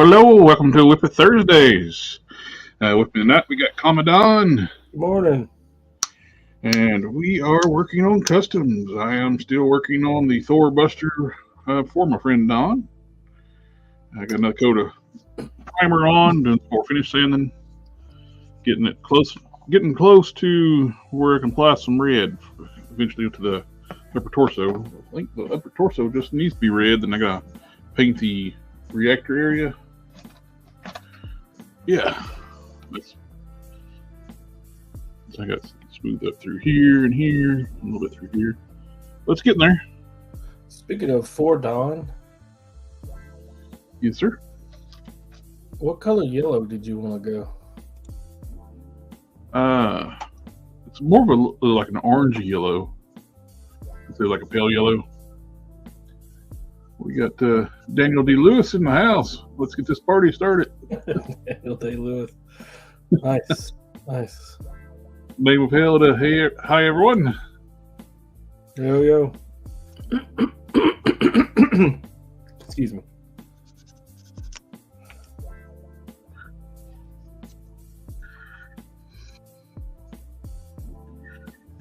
Hello. Welcome to WIP IT Thursdays. With me tonight, we got Commandant. Good morning. And we are working on customs. I am still working on the Thor Buster for my friend Don. I got another coat of primer on, doing some more finish sanding, getting close to where I can apply some red eventually to the upper torso. I think the upper torso just needs to be red, then I gotta paint the reactor area. Yeah. I got smooth up through here and here, a little bit through here. Let's get in there. Speaking of for Don, Yes, sir. what color yellow did you want to go? It's more of a like an orangey yellow. It's like a pale yellow. We got Daniel D. Lewis in the house. Let's get this party started. Daniel D. Lewis. Nice. Nice. Name of hell to hey, hi everyone. Yo. Excuse me.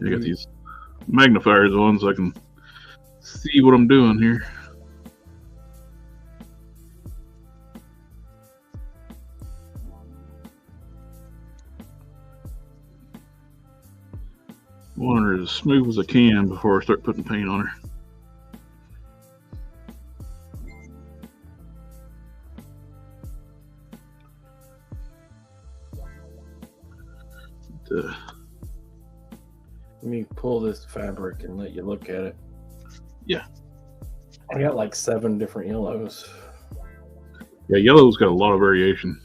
I got these magnifiers on so I can see what I'm doing here. I want her as smooth as I can before I start putting paint on her. Let me pull this fabric and let you look at it. Yeah. I got like 7 different yellows. Yeah, yellow's got a lot of variation.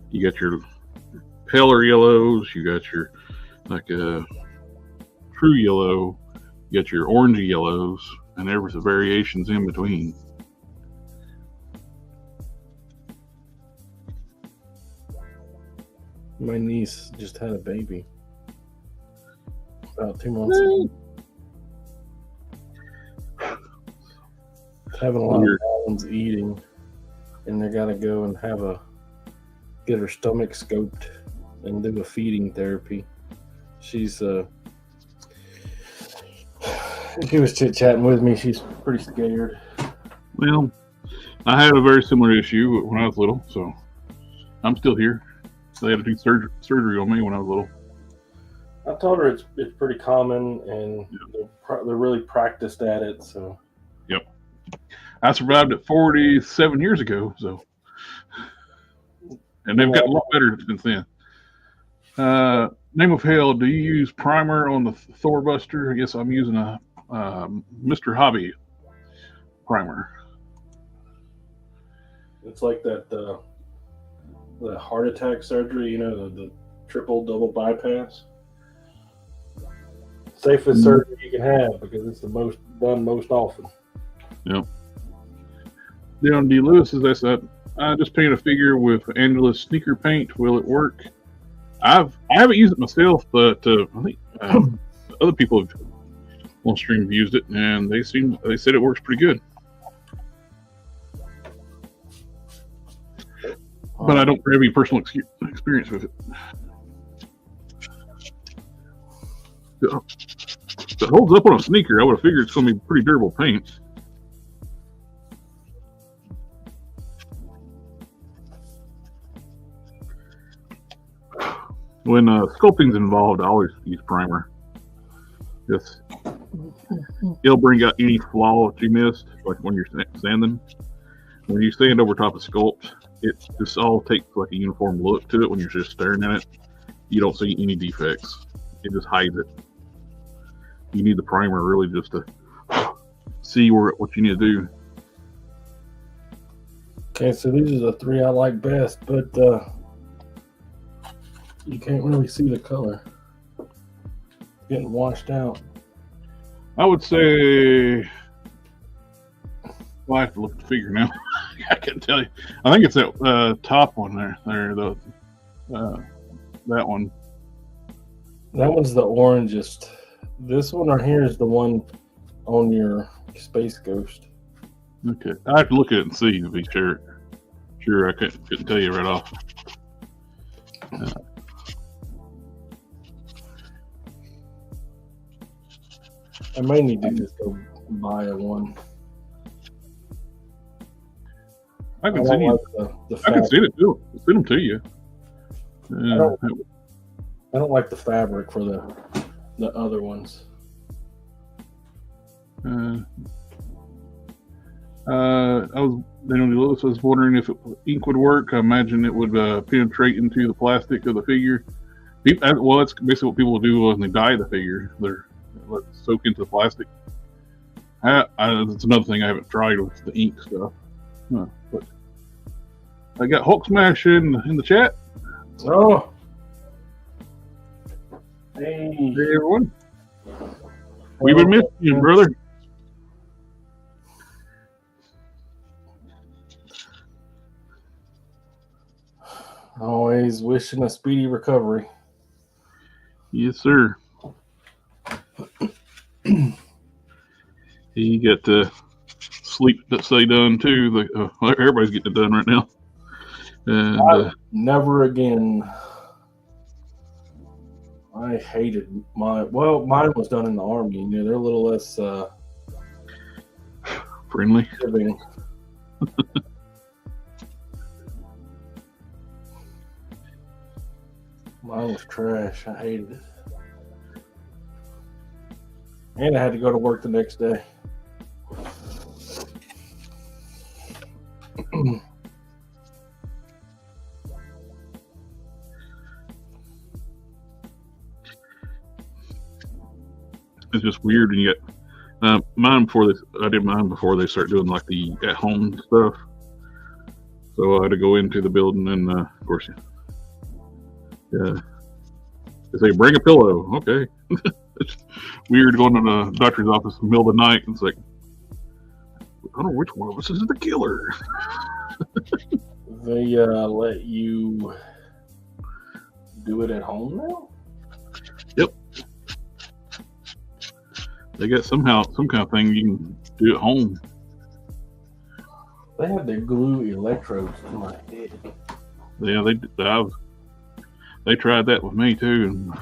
You got your paler yellows, you got your like a true yellow, you got your orangey yellows, and there's the variations in between. My niece just had a baby about 2 months ago. Having a lot of problems eating, and they gotta go and get her stomach scoped and do a feeding therapy. She was chit-chatting with me. She's pretty scared. Well, I had a very similar issue when I was little, so I'm still here. They had to do surgery on me when I was little. I told her it's pretty common, and they're really practiced at it. So. Yep. I survived it 47 years ago, so. And they've gotten a lot better since then. Name of hell, do you use primer on the Thor Buster? I guess I'm using a Mr. Hobby primer. It's like that the heart attack surgery, the triple double bypass. Safest surgery you can have because it's the most done most often. Yep. Down D. Lewis is this. I just painted a figure with Angela's sneaker paint. Will it work? I haven't used it myself, but I think other people on stream have used it, and they said it works pretty good. But I don't have any personal experience with it. If it holds up on a sneaker, I would have figured it's going to be pretty durable paint. When sculpting's involved, I always use primer. It'll bring out any flaw that you missed, like when you're sanding. When you stand over top of Sculpt, it just all takes like a uniform look to it. When you're just staring at it, you don't see any defects. It just hides it. You need the primer really just to see what you need to do. Okay, so these are the 3 I like best, but you can't really see the color. It's getting washed out. I would say, well, I have to look at the figure now. I can't tell you. I think it's that top one there. That one. That one's the orangest. This one right here is the one on your Space Ghost. Okay, I have to look at it and see to be sure. Sure, I couldn't tell you right off. I may need to just go buy one. I can send you. The I can send it to them. Send them to you. I don't like the fabric for the other ones. I was wondering if ink would work. I imagine it would penetrate into the plastic of the figure. Well, that's basically what people do when they dye the figure. They're let it soak into the plastic. That's another thing I haven't tried with the ink stuff. But I got Hulk Smash in the chat. Oh, hey everyone. We've been missing you, brother. Always wishing a speedy recovery. Yes, sir. You got to sleep that say done too. Everybody's getting it done right now. And never again. I hated mine. Well, mine was done in the Army. They're a little less friendly. Mine was trash. I hated it. And I had to go to work the next day. It's just weird, and yet mine before this. I did mine before they start doing like the at-home stuff. So I had to go into the building, and of course, yeah, they say bring a pillow. Okay, it's weird going to the doctor's office in the middle of the night. And it's like, I don't know which one of us is the killer. They let you do it at home now? Yep. They got some kind of thing you can do at home. They had to glue electrodes to my head. Yeah, they tried that with me too, and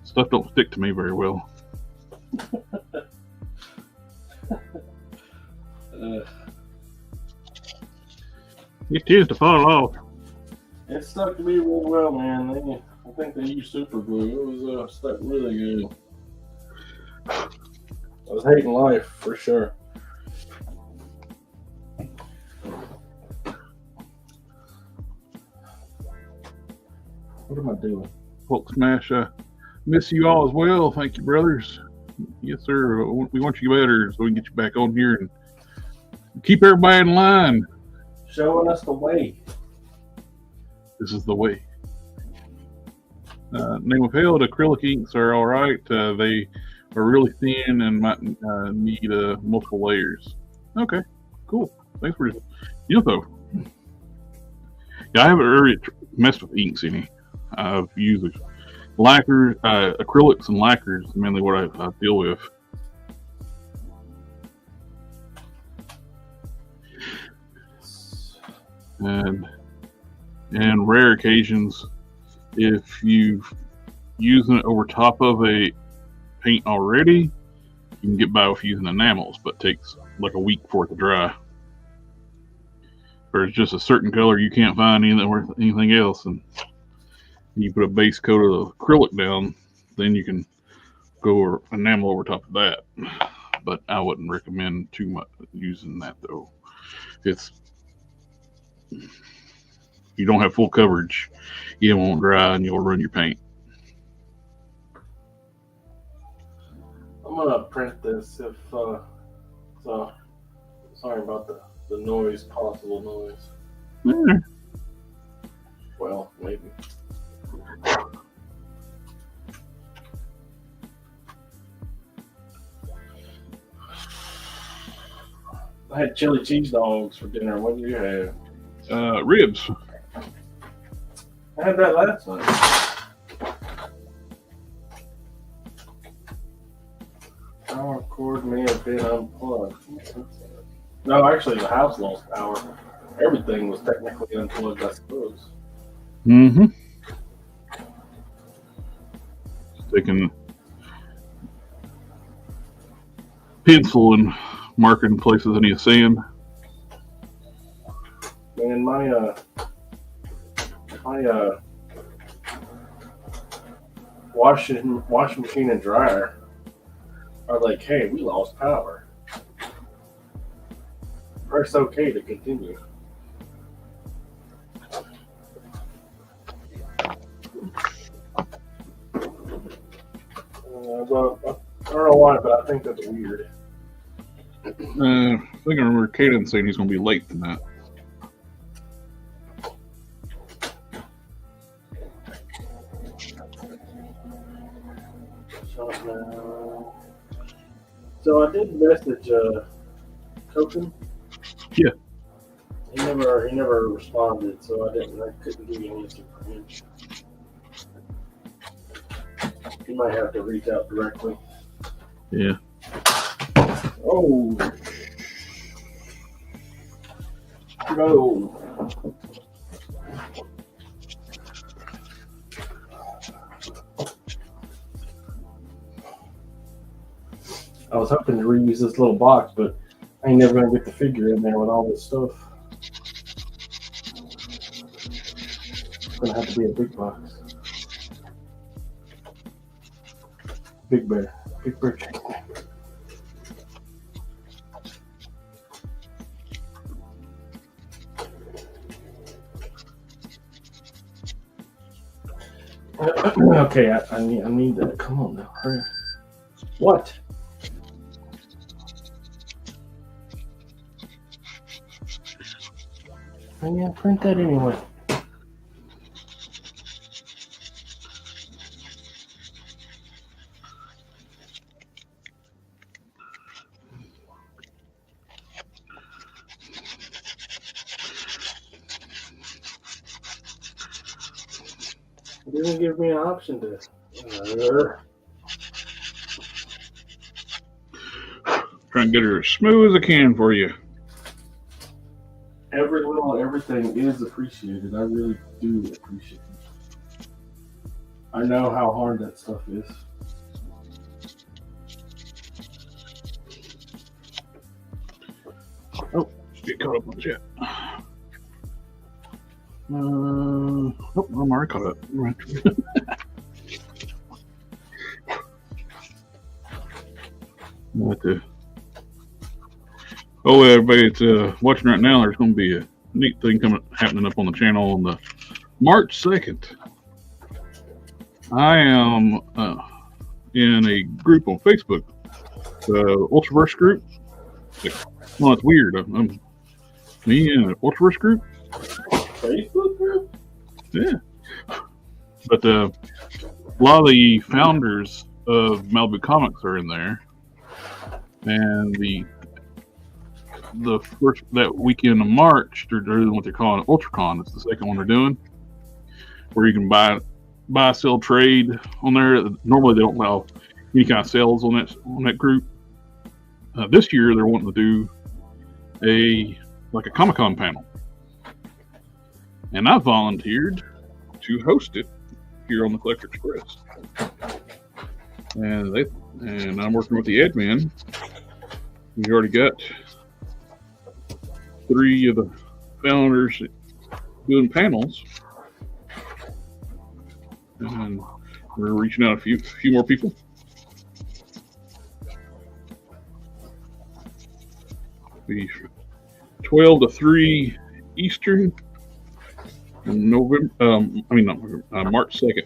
stuff don't stick to me very well. It tends to fall off. It stuck to me real well, man. I think they used super glue. It was stuck really good. I was hating life for sure. What am I doing? Hulk Smash, miss you all as well. Thank you, brothers. Yes, sir. We want you better so we can get you back on here and keep everybody in line. Showing us the way. This is the way. Name of hell, the acrylic inks are all right. They are really thin and might need multiple layers. Okay, cool. Thanks for the info. Yeah, I haven't really messed with inks any. I've used lacquers, acrylics and lacquers, mainly what I deal with. And rare occasions, if you've using it over top of a paint already, you can get by with using enamels, but it takes like a week for it to dry. Or it's just a certain color you can't find anything else, and you put a base coat of acrylic down, then you can go enamel over top of that. But I wouldn't recommend too much using that though. You don't have full coverage, it won't dry and you'll ruin your paint. I'm gonna print this if so sorry about the noise, possible noise. Mm. Well, maybe. I had chili cheese dogs for dinner. What did you have? Ribs. I had that last night. Power cord may have been unplugged. No, actually, the house lost power. Everything was technically unplugged, I suppose. Mm-hmm. Sticking pencil and marking places I need sand. Man, my washing machine and dryer are like, hey, we lost power. Press OK to continue. Well, I don't know why, but I think that's weird. I think I remember Caden saying he's going to be late tonight. So I did message Token. Yeah. He never responded, so I couldn't give you an answer from him. You might have to reach out directly. Yeah. Oh. No. I was hoping to reuse this little box, but I ain't never gonna get the figure in there with all this stuff. It's gonna have to be a big box. Big bear chicken. Okay, I need that. Come on now, hurry. What? Oh yeah, print that anyway. It didn't give me an option to. Trying to get her as smooth as I can for you. Everything is appreciated. I really do appreciate it. I know how hard that stuff is. Oh, get caught up on chat. Oh, I'm already caught up. Right. Everybody that's watching right now, there's going to be a neat thing happening up on the channel on the March 2nd. I am in a group on Facebook, the Ultraverse group. Well, it's weird. I'm me in an Ultraverse group. Facebook group? Yeah. But a lot of the founders of Malibu Comics are in there. And the first that weekend of March, they're doing what they're calling UltraCon. It's the second one they're doing, where you can buy, sell, trade on there. Normally they don't allow any kind of sales on that group. This year they're wanting to do a Comic-Con panel, and I volunteered to host it here on the Collector Express. And I'm working with the admin. We already got 3 of the founders doing panels, and we're reaching out a few more people. Be 12 to 3 Eastern, in March 2nd.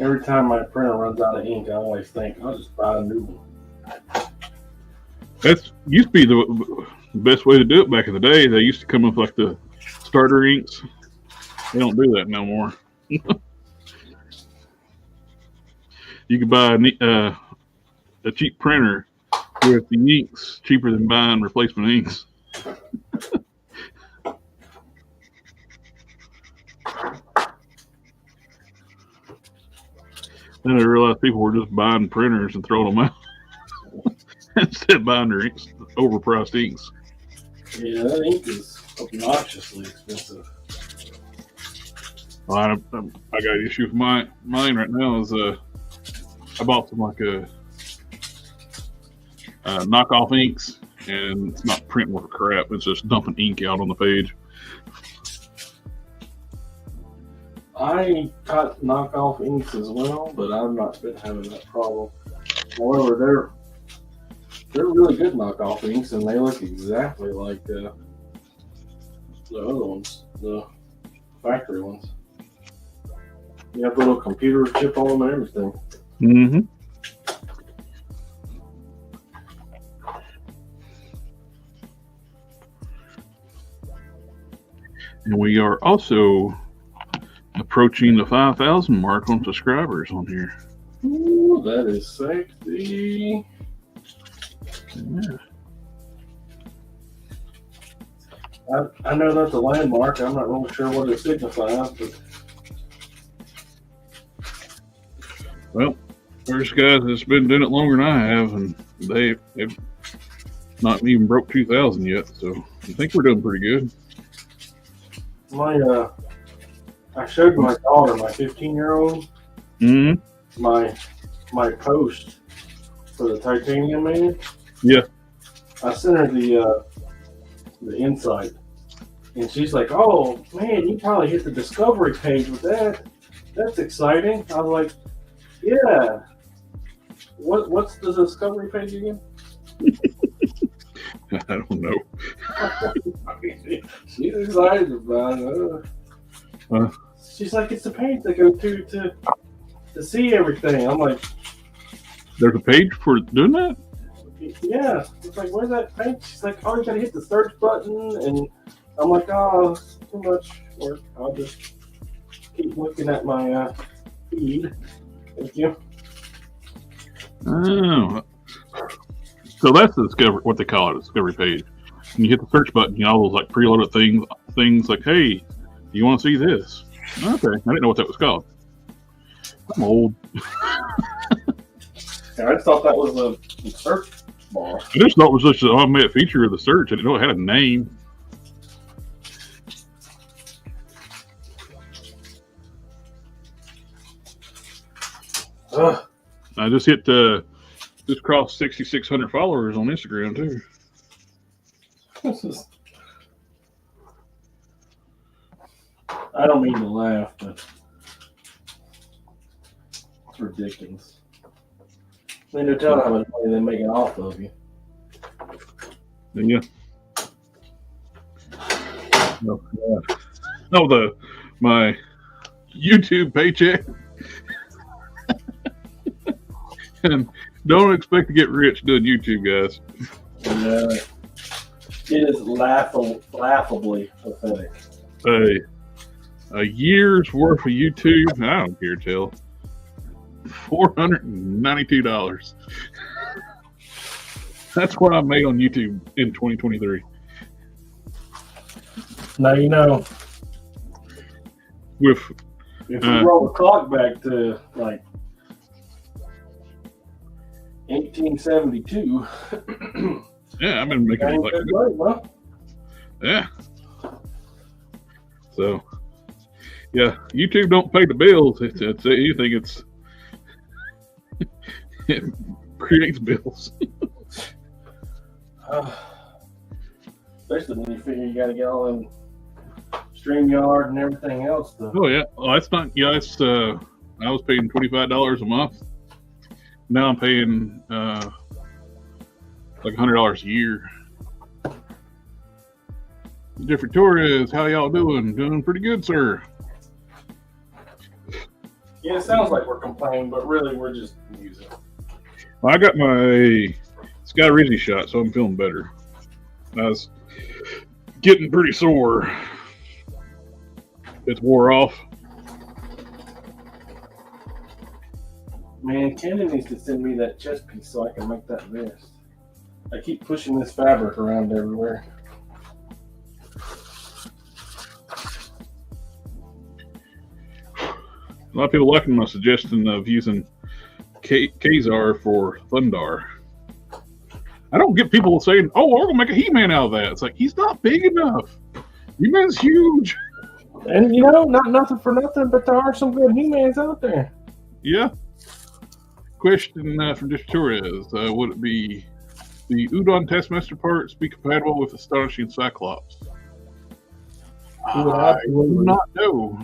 Every time my printer runs out of ink, I always think I'll just buy a new one. That's used to be the best way to do it back in the day. They used to come up like the starter inks. They don't do that no more. You could buy a cheap printer with the inks cheaper than buying replacement inks. Then I realized people were just buying printers and throwing them out instead of buying their inks, overpriced inks. Yeah, that ink is obnoxiously expensive. Well, I got an issue with mine right now. Is I bought some like knockoff inks, and it's not print worth crap. It's just dumping ink out on the page. I got knockoff inks as well, but I've not been having that problem. However, they're really good knockoff inks, and they look exactly like the other ones, the factory ones. You have a little computer chip on them and everything. Mm-hmm. And we are also approaching the 5,000 mark on subscribers on here. Ooh, that is sexy. Yeah. I know that's a landmark. I'm not really sure what it signifies, but Well, there's guys that's been doing it longer than I have, and they've not even broke 2,000 yet. So I think we're doing pretty good. I showed my daughter, my 15-year-old, Mm-hmm. my post for the titanium man. Yeah. I sent her the insight, and she's like, "Oh man, you probably hit the discovery page with that. That's exciting." I was like, "Yeah. What's the discovery page again?" I don't know. She's excited about it. She's like, "It's the page they go to see everything." I'm like, There's a page for doing that? "Yeah." It's like, "Where's that page?" She's like, "Oh, you gotta hit the search button." And I'm like, "Oh, it's too much work. I'll just keep looking at my feed." Thank you. Oh. So that's the discovery, what they call it, a discovery page. And you hit the search button, you know, all those like preloaded things like, hey, you want to see this? Okay, I didn't know what that was called. I'm old. Yeah, I just thought that was a search bar. I just thought it was just an automatic feature of the search. I didn't know it had a name. I just hit just crossed 6,600 followers on Instagram too. I don't mean to laugh, but it's ridiculous. They don't tell how much money they're making off of you. Yeah. No, my YouTube paycheck. And don't expect to get rich doing YouTube, guys. Yeah. It is laughably pathetic. A year's worth of YouTube, I don't care, tell. $492. That's what I made on YouTube in 2023. Now you know. With if we roll the clock back to like 1872. Yeah, I've been making like right, huh? Yeah. So yeah, YouTube don't pay the bills. It's anything. It creates bills. Especially when you figure you got to get all in StreamYard and everything else. Oh yeah, well, that's not. Yeah, it's. I was paying $25 a month. Now I'm paying like $100 a year. Jeffrey Torres, how y'all doing? Doing pretty good, sir. Yeah, it sounds like we're complaining, but really we're just using it. Well, I got my Sky Rizzy shot, so I'm feeling better. I was getting pretty sore. It's wore off. Man, Cannon needs to send me that chest piece so I can make that vest. I keep pushing this fabric around everywhere. A lot of people liking my suggestion of using Kazar for Thundar. I don't get people saying, "Oh, we're gonna make a He-Man out of that." It's like he's not big enough. He-Man's huge. And you know, not nothing for nothing, but there are some good He-Mans out there. Yeah. Question from Dish Torres: would it be the Udon Taskmaster parts be compatible with Astonishing Cyclops? I do not know.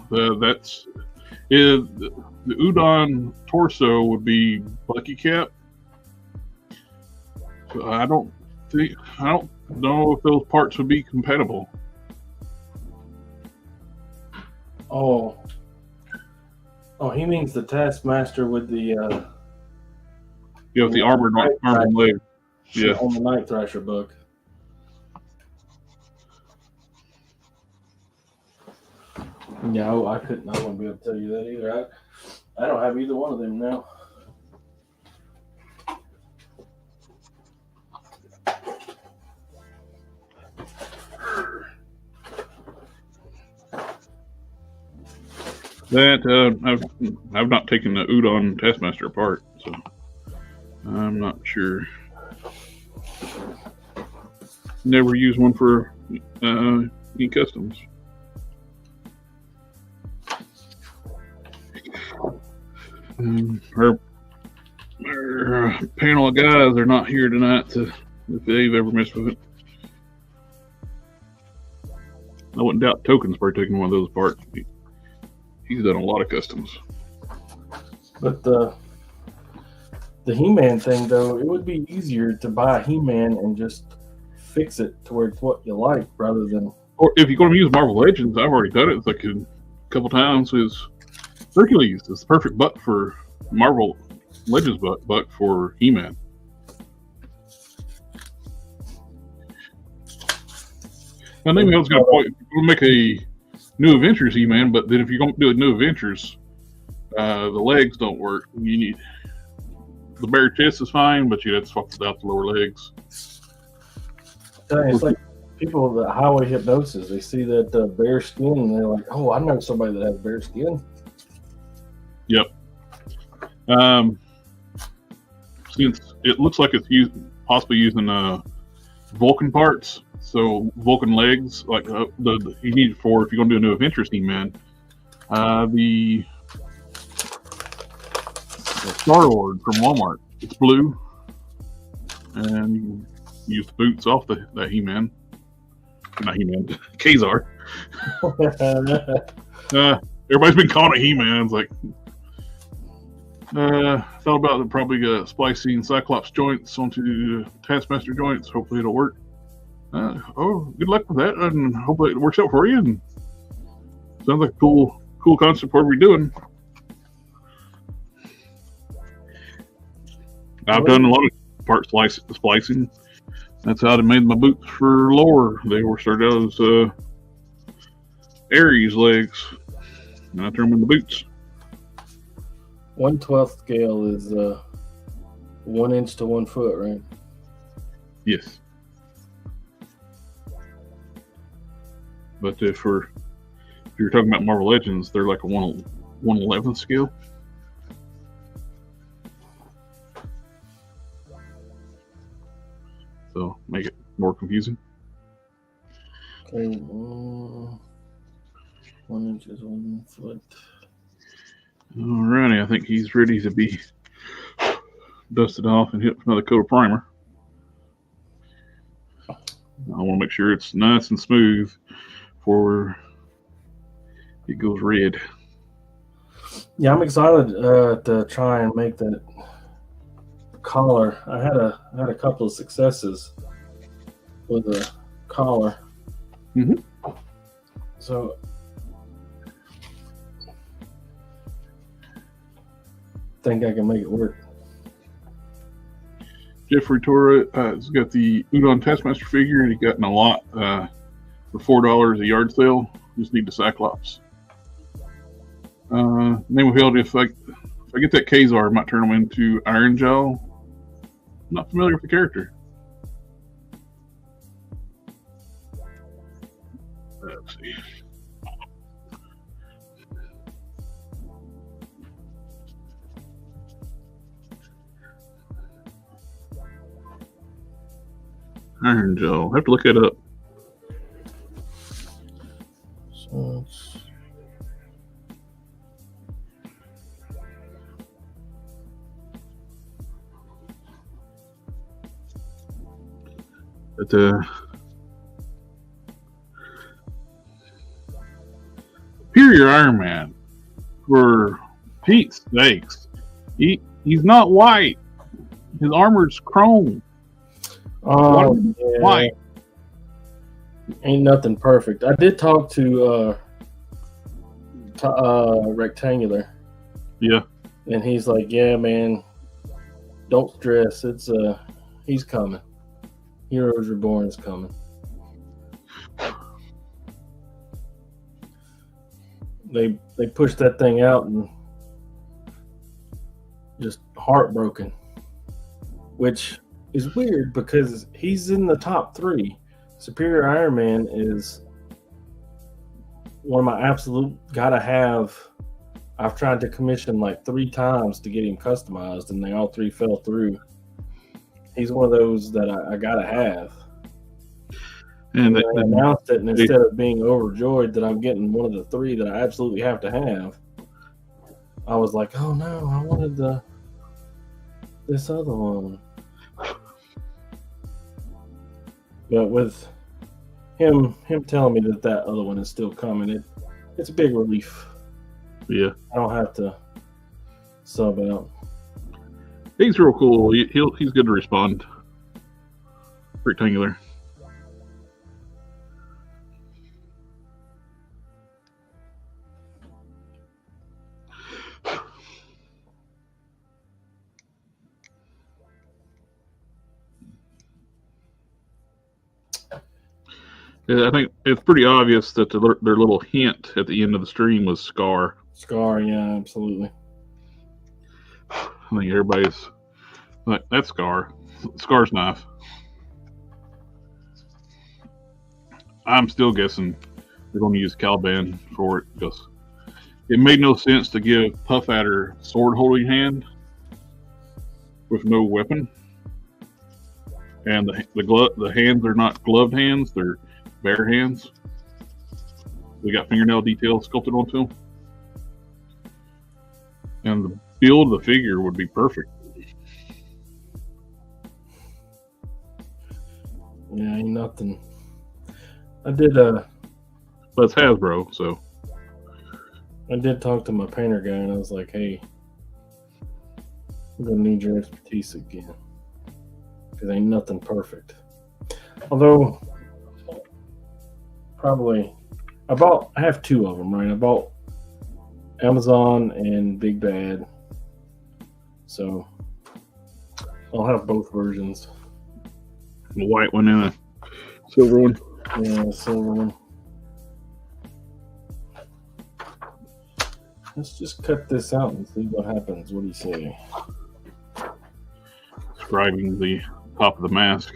The Udon torso would be Bucky Cap. So I don't know if those parts would be compatible. Oh, he means the Taskmaster with the with the armored leg. Yeah, on the Night Thrasher book. No, I couldn't. I wouldn't be able to tell you that either. I don't have either one of them now. That I've not taken the Udon Taskmaster apart, so I'm not sure. Never used one for customs. Our panel of guys are not here tonight to if they've ever messed with it. I wouldn't doubt Token's probably taking one of those apart. He's done a lot of customs. But the He-Man thing, though, it would be easier to buy a He-Man and just fix it to where it's what you like rather than... Or if you're going to use Marvel Legends, I've already done it. It's like a couple times. Is Hercules is the perfect buck for Marvel Legends buck for He-Man. Now, maybe I was going to make a New Adventures He-Man, but then if you're going to do a New Adventures, the legs don't work. You need the bare chest is fine, but you have to swap out the lower legs. It's like people with highway hypnosis. They see that bare skin and they're like, "Oh, I know somebody that has bare skin." Yep. Since it looks like it's possibly using Vulcan parts, so Vulcan legs, like the you need for if you're going to do a New Adventures He-Man, the Star-Lord from Walmart. It's blue, and you can use the boots off that He-Man. Not He-Man, Kazar. Everybody's been calling it He-Man. It's like, thought about probably splicing Cyclops joints onto Taskmaster joints. Hopefully it'll work. Good luck with that, and hopefully it works out for you. And sounds like a cool concept for what we're doing. I've done a lot of part splicing. That's how I made my boots for lore. They were started out as Ares legs, and I turned them into boots. 1/12 scale is 1 inch to 1 foot, right? Yes. But if you're talking about Marvel Legends, they're like a 1/11 scale. So make it more confusing. Okay, 1 inch is 1 foot. Alrighty, I think he's ready to be dusted off and hit with another coat of primer. I want to make sure it's nice and smooth before it goes red. Yeah, I'm excited to try and make that collar. I had a couple of successes with a collar. Mm-hmm. So think I can make it work. Jeffrey Torres has got the Udon Taskmaster figure, and he got in a lot for $4 a yard sale. Just need the Cyclops. Name of Held, if I get that Kazar, I might turn him into Iron Jaw. I'm not familiar with the character. Let's see. Iron Jaw. I have to look it up. So But Superior Iron Man, for Pete's sakes, he's not white. His armor's chrome. White. Ain't nothing perfect. I did talk to Rectangular. Yeah. And he's like, yeah, man, don't stress. It's he's coming. Heroes Reborn is coming. They pushed that thing out and just heartbroken, which is weird because he's in the top 3. Superior Iron Man is one of my absolute gotta have. I've tried to commission like 3 times to get him customized, and they all 3 fell through. He's one of those that I gotta have. And they announced it, and instead of being overjoyed that I'm getting one of the 3 that I absolutely have to have, I was like, oh no, I wanted this other one. But with him telling me that other one is still coming, it's a big relief. Yeah. I don't have to sub out. He's real cool. He's good to respond. Rectangular. I think it's pretty obvious that their little hint at the end of the stream was Scar. Scar, yeah, absolutely. I think everybody's like, that's Scar. Scar's knife. I'm still guessing they're going to use Caliban for it because it made no sense to give Puff Adder sword holding hand with no weapon, and the hands are not gloved hands; they're bare hands. We got fingernail details sculpted onto them, and the build of the figure would be perfect. Yeah, ain't nothing. I did but it's Hasbro, so I did talk to my painter guy, and I was like, hey, I'm gonna need your expertise again, because ain't nothing perfect. Although probably I have 2 of them, right? I bought Amazon and Big Bad, so I'll have both versions. A white one and a silver one. Yeah, silver one. Let's just cut this out and see what happens. What do you say? Describing the top of the mask.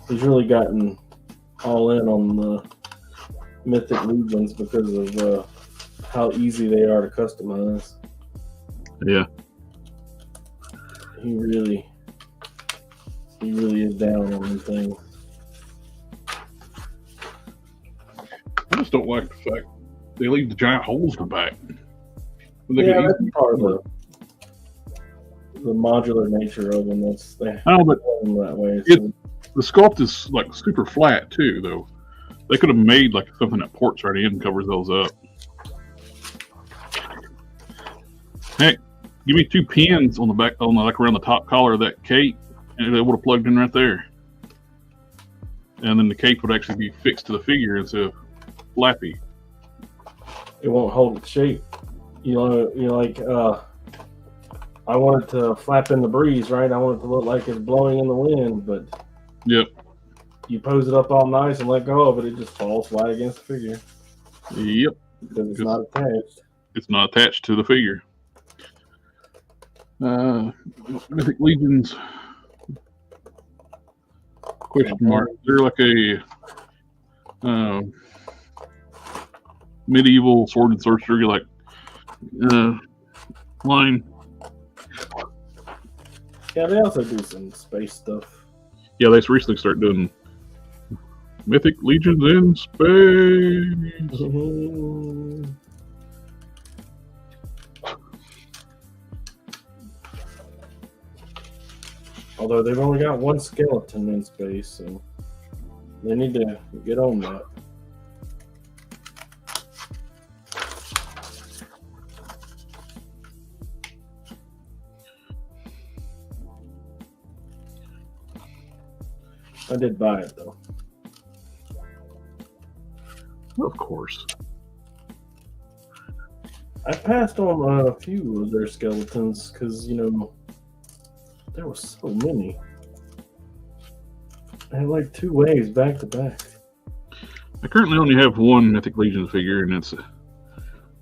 He's really gotten all in on the Mythic Legions because of how easy they are to customize. Yeah. He really is down on these things. I just don't like the fact they leave the giant holes in the back. Yeah, that's part of the modular nature of them. I know, but that way. The sculpt is like super flat too, though. They could have made like something that ports right in and covers those up. Heck, give me 2 pins on the back, like around the top collar of that cape, and it would have plugged in right there. And then the cape would actually be fixed to the figure instead of flappy. It won't hold its shape. You know, like I want it to flap in the breeze, right? I want it to look like it's blowing in the wind, but yep, you pose it up all nice and let go of it, it just falls flat against the figure. Yep, because it's not attached. It's not attached to the figure. Mythic Legions. Question mark. They're like a medieval sword and sorcery like line. Yeah, they also do some space stuff. Yeah, they recently started doing Mythic Legions in space. Although they've only got one skeleton in space, so they need to get on that. I did buy it though. Of course. I passed on a few of their skeletons because, you know, there were so many. I had like 2 waves back to back. I currently only have one Mythic Legion figure, and it's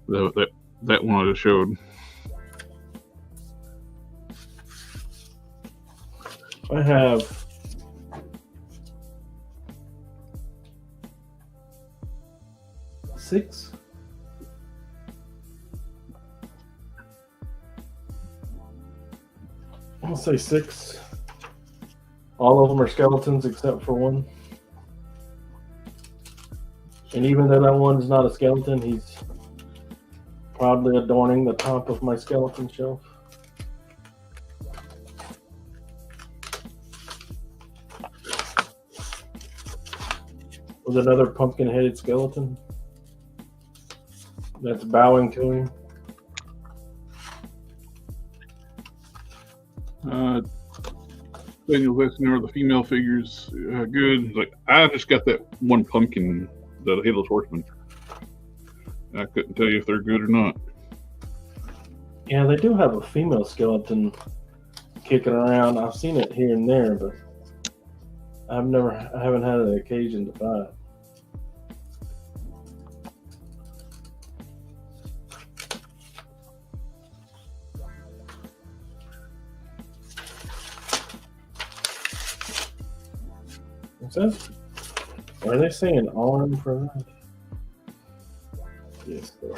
that one I just showed. I have six. I'll say 6. All of them are skeletons except for one. And even though that one's not a skeleton, he's probably adorning the top of my skeleton shelf. With another pumpkin-headed skeleton that's bowing to him. Daniel's asking, are the female figures good? Like, I just got that one pumpkin, the Headless Horseman. I couldn't tell you if they're good or not. Yeah, they do have a female skeleton kicking around. I've seen it here and there, but I haven't had an occasion to buy it. What's that? Are they saying arm for that? Yes, they are.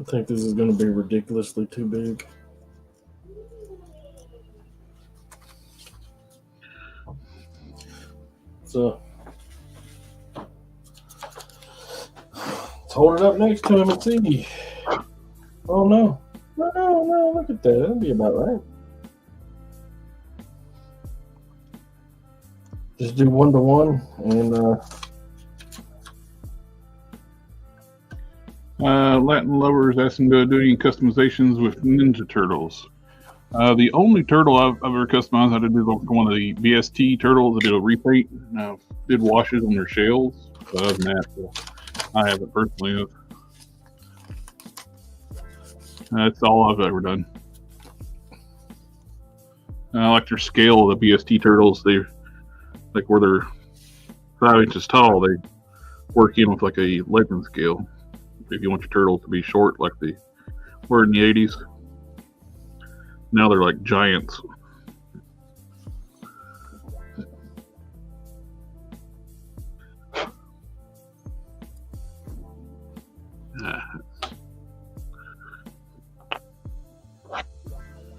I think this is going to be ridiculously too big. So, let's hold it up next to him and see. Oh no. No, look at that. That'll be about right. Just do 1-to-1 and Latin Lovers asking to do any customizations with Ninja Turtles. The only turtle I've ever customized, I did one of the BST turtles. I did a repaint. Did washes on their shells. Other than that, I haven't personally. That's all I've ever done. I like their scale of the BST turtles. They like where they're 5 inches tall. They work in with like a legend scale. If you want your turtles to be short like they were in the 80s. Now they're like giants.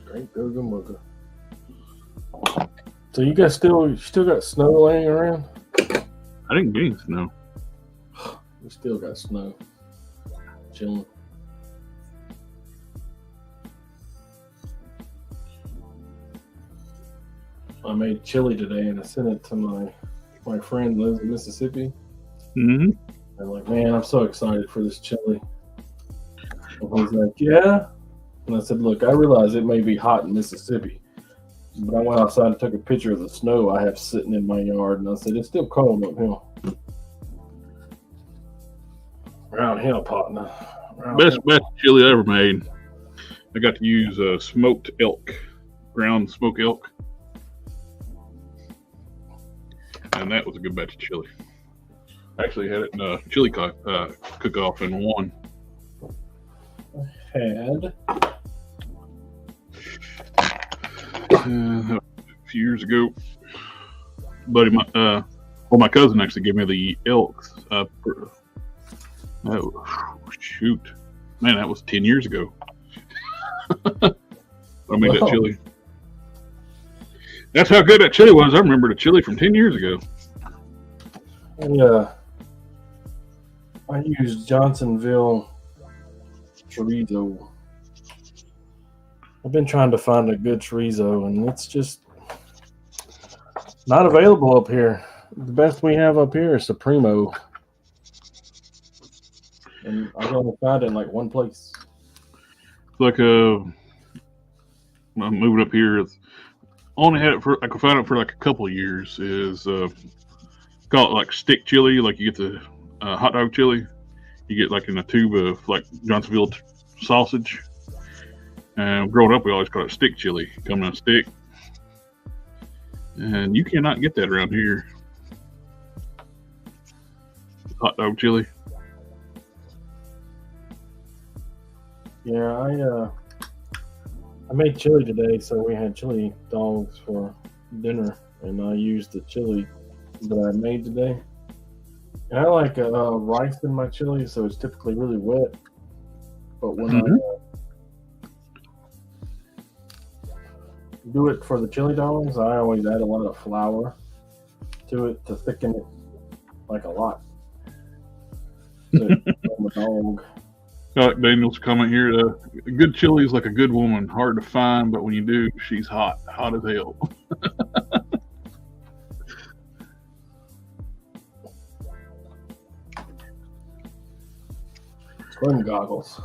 Great Googa Mooga. So you guys still got snow laying around? I didn't get any snow. We still got snow. Chilling. I made chili today and I sent it to my friend who lives in Mississippi. Mm-hmm. I'm like, man, I'm so excited for this chili. And he's like, yeah. And I said, look, I realize it may be hot in Mississippi, but I went outside and took a picture of the snow I have sitting in my yard, and I said, it's still cold uphill. Round hill, partner. Best chili I ever made. I got to use smoked elk, ground smoked elk, and that was a good batch of chili. I actually had it in a chili cook-off and won. Had a few years ago, buddy, my cousin actually gave me the elks. Shoot, man, that was 10 years ago. I made that chili. That's how good that chili was. I remember the chili from 10 years ago. Yeah, I used Johnsonville chorizo. I've been trying to find a good chorizo, and it's just not available up here. The best we have up here is Supremo, and I can only find it in like one place. It's like I'm moving up here. Only had it for, I could find it for like a couple of years. Is call it like stick chili, like you get the hot dog chili. You get like in a tube of like Johnsonville sausage. And growing up, we always call it stick chili. Come in a stick. And you cannot get that around here. Hot dog chili. Yeah, I made chili today, so we had chili dogs for dinner, and I used the chili that I made today. And I like rice in my chili, so it's typically really wet. But when I do it for the chili dogs, I always add a lot of flour to it to thicken it like a lot. Dog. Daniel's comment here, a good chili is like a good woman, hard to find, but when you do, she's hot as hell. Swim goggles.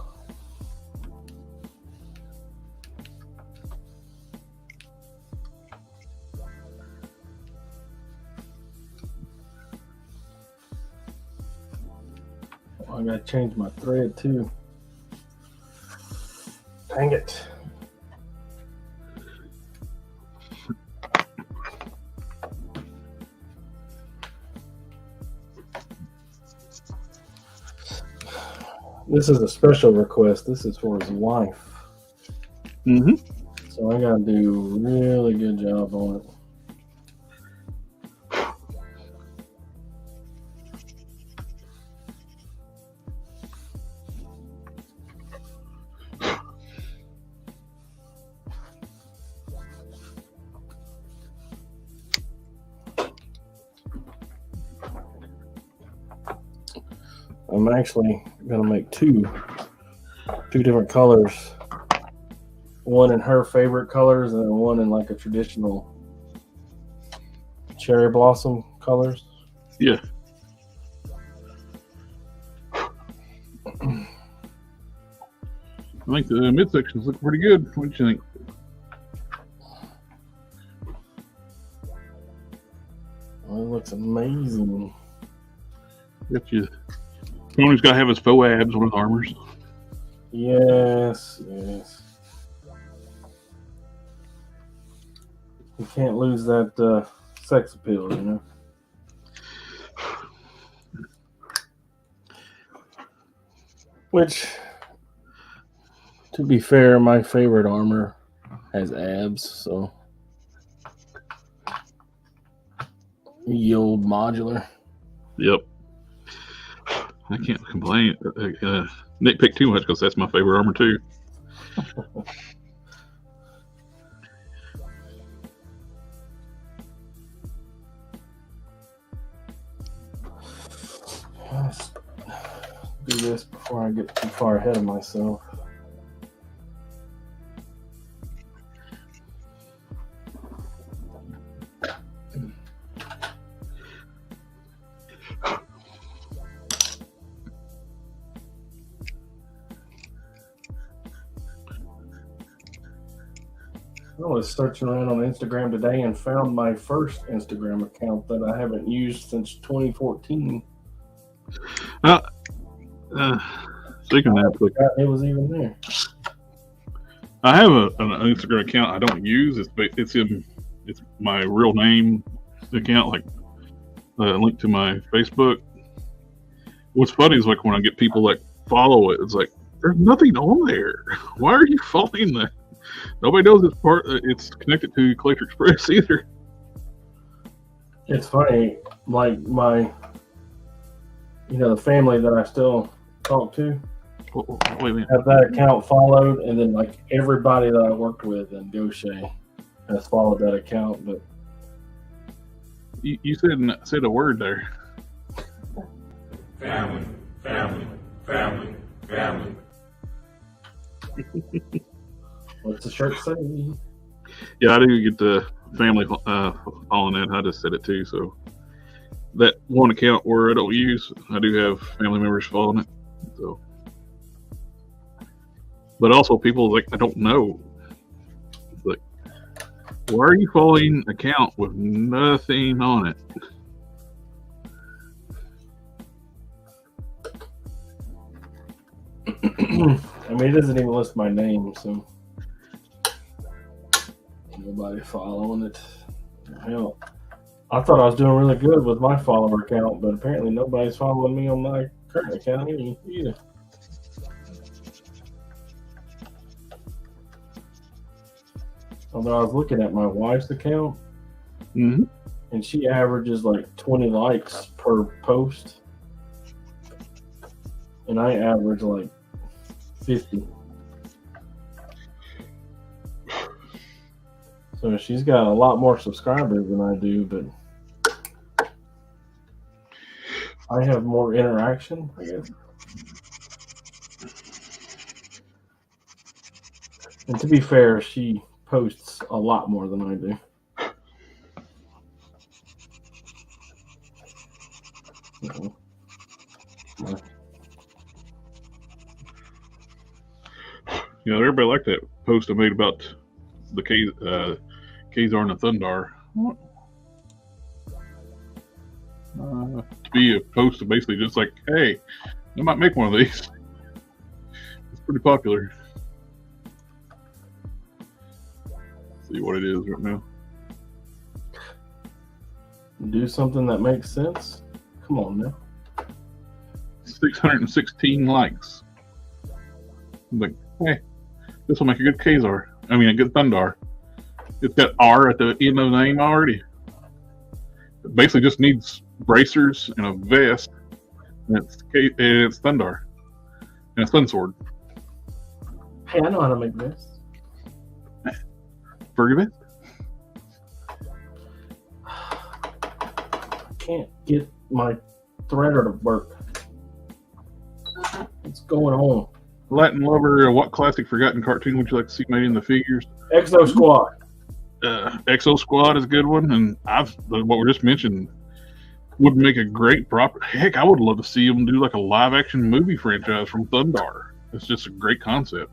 I gotta change my thread too. Dang it. This is a special request. This is for his wife. Mm-hmm. So I gotta do a really good job on it. I'm actually gonna make two different colors. One in her favorite colors and one in like a traditional cherry blossom colors. Yeah. I think the midsections look pretty good. What do you think? Oh, it looks amazing. Got you. Tony's got to have his faux abs on his armors. Yes. You can't lose that sex appeal, you know. Which, to be fair, my favorite armor has abs, so ye old modular. Yep. I can't complain. Nitpick too much because that's my favorite armor too. Let's do this before I get too far ahead of myself. I was searching around on Instagram today and found my first Instagram account that I haven't used since 2014. Speaking of that, it was even there. I have an Instagram account I don't use. It's my real name account, like linked to my Facebook. What's funny is like when I get people that follow it, it's like there's nothing on there. Why are you following that? Nobody knows it's connected to Collector Express either. It's funny, like the family that I still talk to. Wait a minute. Have that account followed, and then like everybody that I worked with in Gaucher has followed that account. But you said a word there. Family, family, family, family. What's the shirt say? Yeah, I do get the family following that. I just said it too. So that one account where I don't use, I do have family members following it. So, but also people like I don't know. It's like, why are you following an account with nothing on it? I mean, it doesn't even list my name, so nobody following it. Hell, I thought I was doing really good with my follower account, but apparently nobody's following me on my current account either. Although I was looking at my wife's account, Mm-hmm. and she averages like 20 likes per post, and I average like 50. So she's got a lot more subscribers than I do, but I have more interaction, I guess. And to be fair, she posts a lot more than I do. Everybody liked that post I made about the Khazar and the Thundar. To be a post of basically just like, hey, I might make one of these. It's pretty popular. See what it is right now. Do something that makes sense? Come on now. 616 likes. I'm like, hey, this will make a good Khazar. I mean, a good Thundar. It's got R at the end of the name already. It basically just needs bracers and a vest, and it's Thundar. And a Thunsword. Hey, I know how to make this. Forgive it? I can't get my threader to work. What's going on? Latin Lover, what classic forgotten cartoon would you like to see made in the figures? Exo Squad. Exo Squad is a good one, and what we just mentioned would make a great prop. Heck, I would love to see them do like a live action movie franchise from Thundar. It's just a great concept.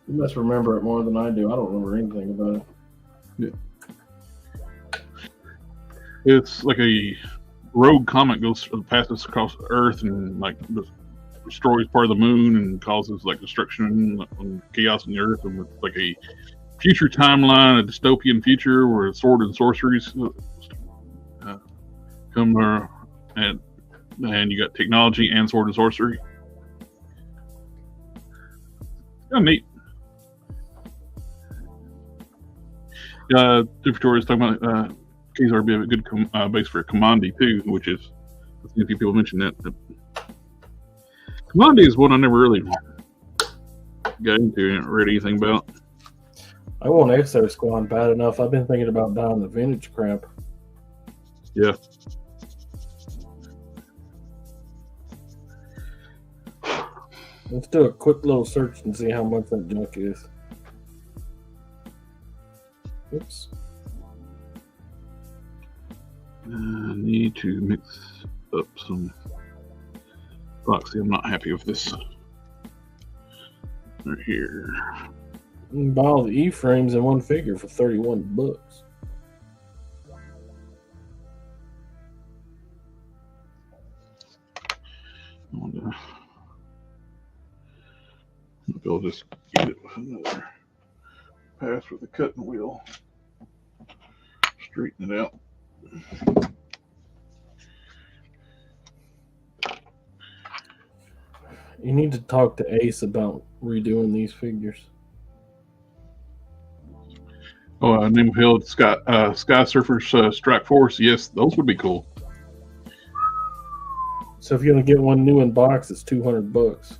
You must remember it more than I do. I don't remember anything about it. Yeah. It's like a rogue comet passes across the Earth and like destroys part of the moon and causes like destruction and chaos on the Earth, and it's like a future timeline, a dystopian future where sword and sorceries come and you got technology and sword and sorcery. Kind of neat. Victoria's talking about Khazar would be a good base for Commandi too, which is I've seen a few people mention that. Commodity is one I never really got into and read anything about. I want Exo Squad bad enough. I've been thinking about buying the vintage crap. Yeah. Let's do a quick little search and see how much that junk is. Oops. I need to mix up some epoxy. I'm not happy with this right here. You can buy all the E-frames in one figure for $31. Maybe I'll just get it with another pass with a cutting wheel. Straighten it out. You need to talk to Ace about redoing these figures. Oh, name held Sky Surfers Strike Force. Yes, those would be cool. So if you're gonna get one new in box, it's $200.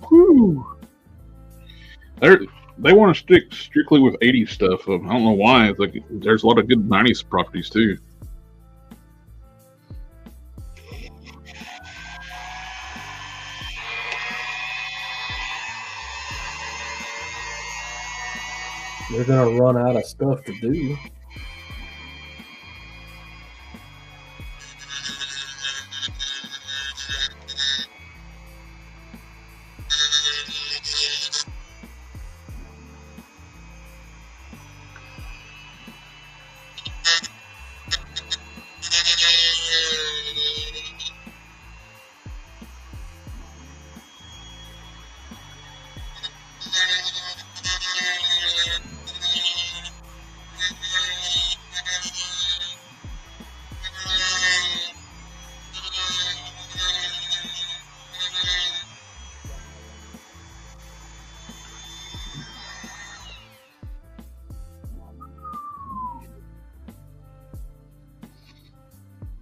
Woo! They want to stick strictly with 80s stuff. I don't know why. It's like there's a lot of good 90s properties too. They're gonna run out of stuff to do.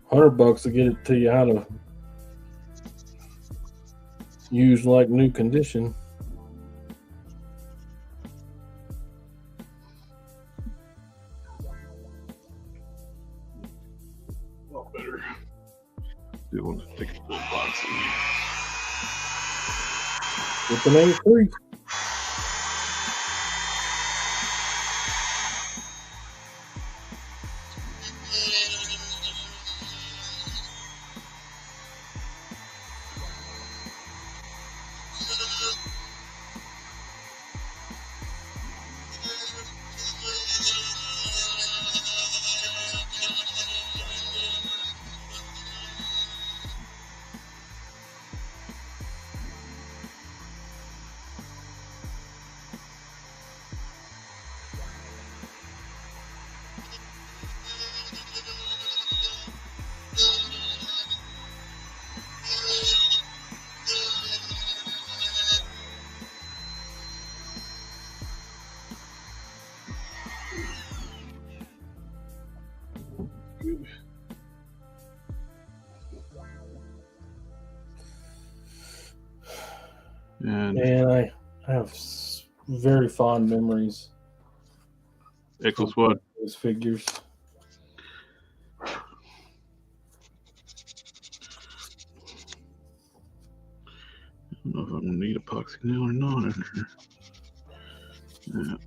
$100 to get it to you how to use like new condition. A lot better. Do want to take a little boxing. With an A3. And I have very fond memories. Exo Squad. Those figures. I don't know if I'm gonna need epoxy now or not. Yeah.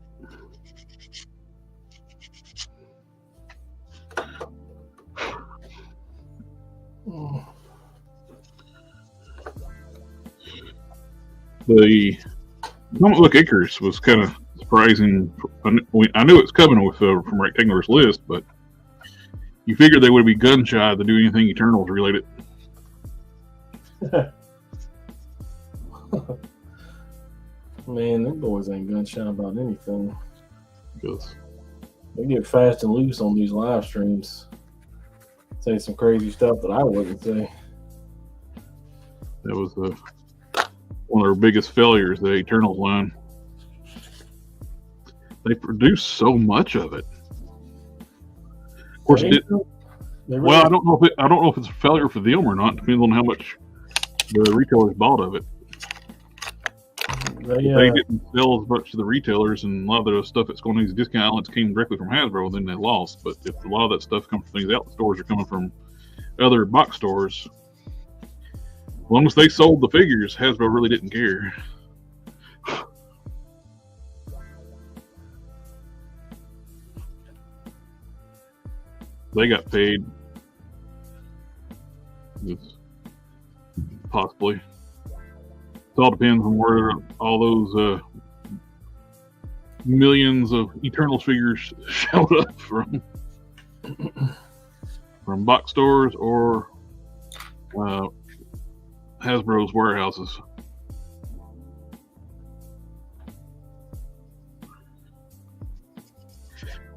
The Comic Book Icarus was kind of surprising. I knew it's coming with from Rectangular's list, but you figured they would be gun shy to do anything Eternals related. Man, them boys ain't gun shy about anything. Because They get fast and loose on these live streams. Say some crazy stuff that I wouldn't say. that was one of their biggest failures, the Eternals line. They produced so much of it. Of course, Well, I don't know if it's a failure for them or not. Depends on how much the retailers bought of it. If they didn't sell as much to the retailers, and a lot of the stuff that's going to these discount outlets came directly from Hasbro, then they lost. But if a lot of that stuff comes from these outlet stores or coming from other box stores, as long as they sold the figures, Hasbro really didn't care. They got paid. Possibly. It all depends on where all those millions of Eternals figures showed up from box stores or Hasbro's warehouses.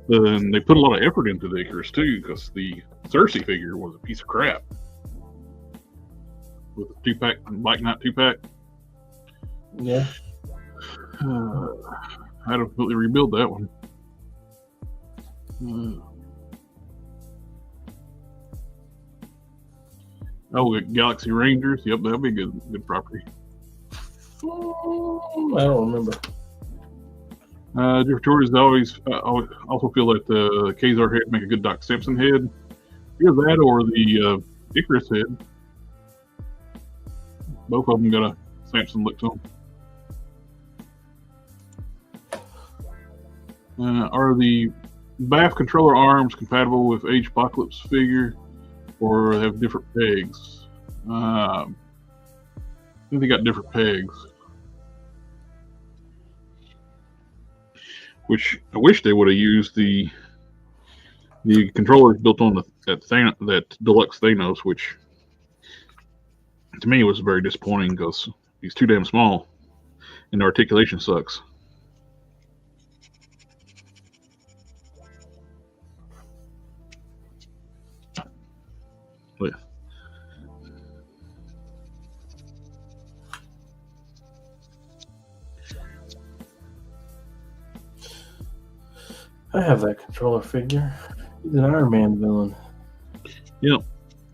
Then they put a lot of effort into the Icarus too, because the Cersei figure was a piece of crap with a 2-pack, Black Knight 2-pack. Yeah. I had to completely rebuild that one. Oh, Galaxy Rangers. Yep, that'll be a good property. I don't remember. Different tours always also feel that the Kazar head make a good Doc Simpson head. Either that or the Icarus head. Both of them got a Samson look to them. Are the BAF controller arms compatible with Age Apocalypse figure, or have different pegs? I think they got different pegs. Which I wish they would have used the controllers built on that deluxe Thanos, which to me was very disappointing because he's too damn small and the articulation sucks. But, I have that controller figure. He's an Iron Man villain. yeah,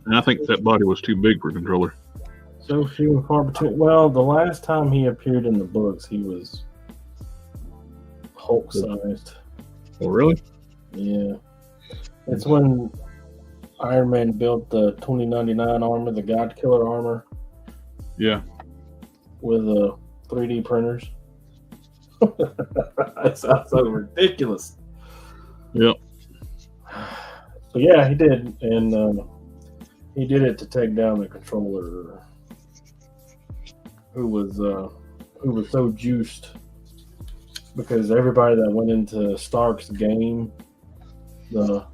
and I think that body was too big for a controller. So few and far between. Well, the last time he appeared in the books, he was Hulk-sized. Oh, really? Yeah. It's when Iron Man built the 2099 armor, the God Killer armor. Yeah. With 3D printers. That sounds so ridiculous. Yep. So yeah, he did, and he did it to take down the controller, who was so juiced because everybody that went into Stark's game, the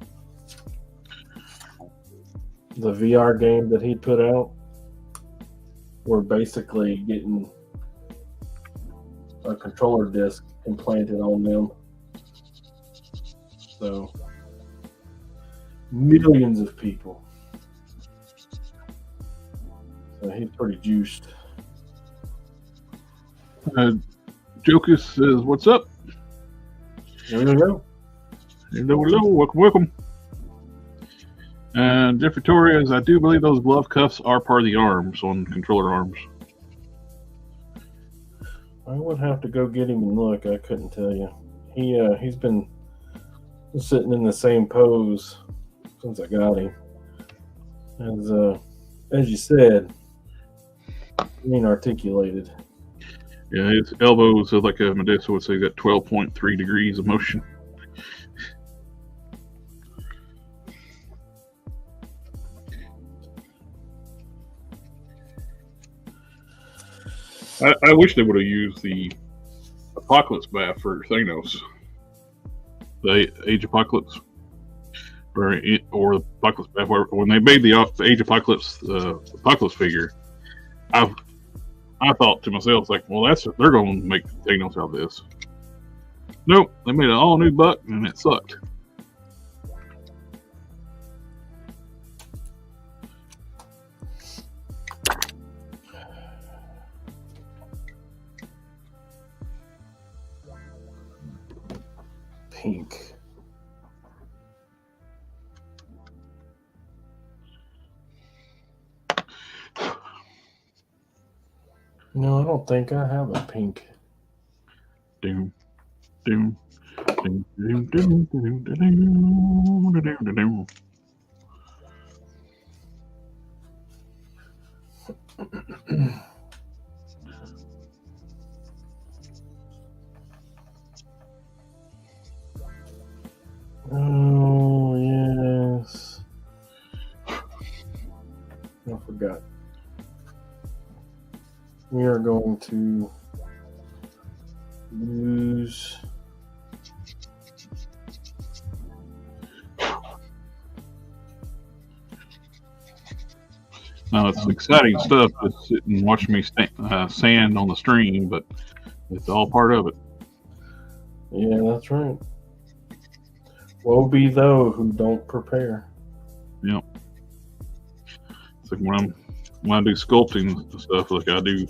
VR game that he put out, were basically getting a controller disc implanted on them. So millions of people. So he's pretty juiced. Jokus says, "What's up?" Here we go. Hello, welcome. And Jeffrey Torres, I do believe those glove cuffs are part of the arms on controller arms. I would have to go get him and look. I couldn't tell you. He's been sitting in the same pose since I got him. As you said, he ain't articulated. Yeah, his elbows are like a Medusa would say, got 12.3 degrees of motion. I wish they would have used the Apocalypse bath for Thanos. The Age Apocalypse. Or the Apocalypse bath. When they made the Age Apocalypse Apocalypse figure, I thought to myself, like, well, they're going to make Thanos out of this. Nope, they made an all new buck and it sucked. Pink. No, I don't think I have a pink. Doom, doom, doom, doom, doom, doom, doom, doom, doom, doom. Oh, yes. I forgot. We are going to use Now it's exciting stuff to sit and watch me sand on the stream, but it's all part of it. Yeah, that's right. Woe be those who don't prepare. Yep. It's like when I do sculpting stuff, like I do,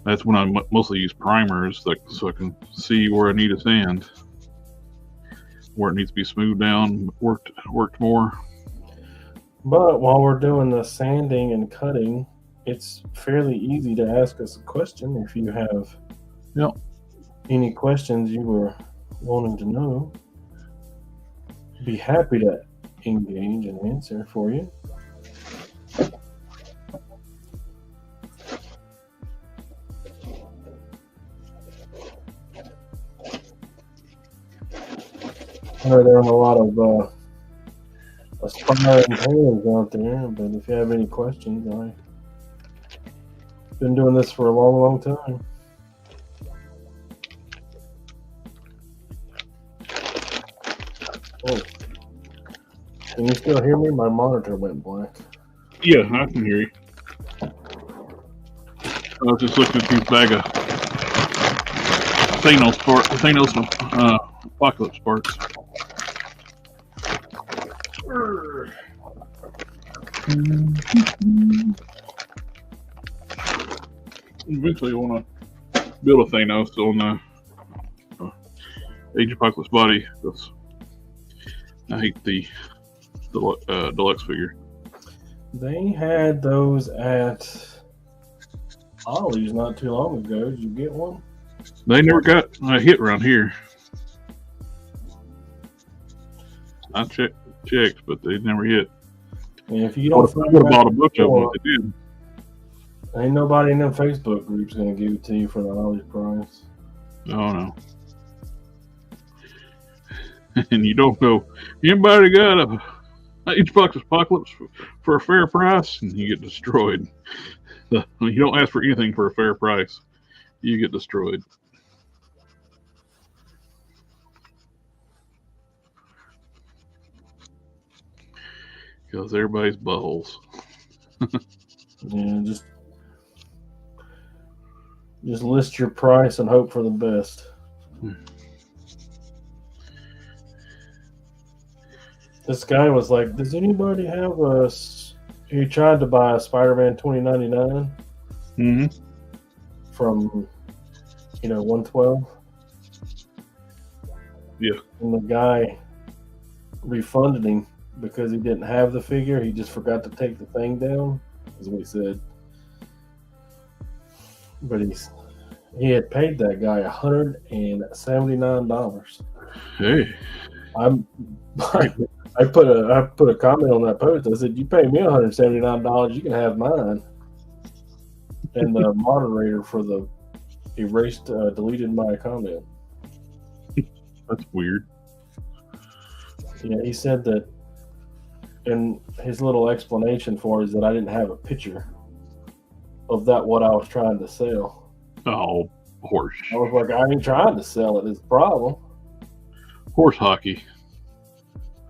that's when I mostly use primers, like so I can see where I need to sand, where it needs to be smoothed down, worked more. But while we're doing the sanding and cutting, it's fairly easy to ask us a question if you have any questions you were wanting to know. Be happy to engage and answer for you. I know there are a lot of aspiring painters out there, but if you have any questions, I've been doing this for a long, long time. Oh, can you still hear me? My monitor went black. Yeah, I can hear you. I was just looking at these bag of Thanos Apocalypse parts. Eventually, I want to build a Thanos on the Age of Apocalypse body. I hate the deluxe figure. They had those at Ollie's not too long ago. Did you get one? They never got a hit around here. I checked, but they never hit. And if you don't I would have bought a bunch of them if they did. Ain't nobody in them Facebook groups gonna give it to you for the Ollie's price. Oh no. And you don't know anybody got a Xbox Apocalypse for a fair price, and you get destroyed. You don't ask for anything for a fair price, you get destroyed. Because everybody's buttholes. Yeah, just list your price and hope for the best. This guy was like, does anybody have a... He tried to buy a Spider-Man 2099 from, 112. Yeah. And the guy refunded him because he didn't have the figure. He just forgot to take the thing down, is what he said. But he had paid that guy $179. Hey. I put a comment on that post. I said, "You pay me $179, you can have mine." And the moderator for the deleted my comment. That's weird. Yeah, he said that, and his little explanation for it is that I didn't have a picture of what I was trying to sell. Oh, horse. I was like, I ain't trying to sell it. It's a problem. Horse hockey.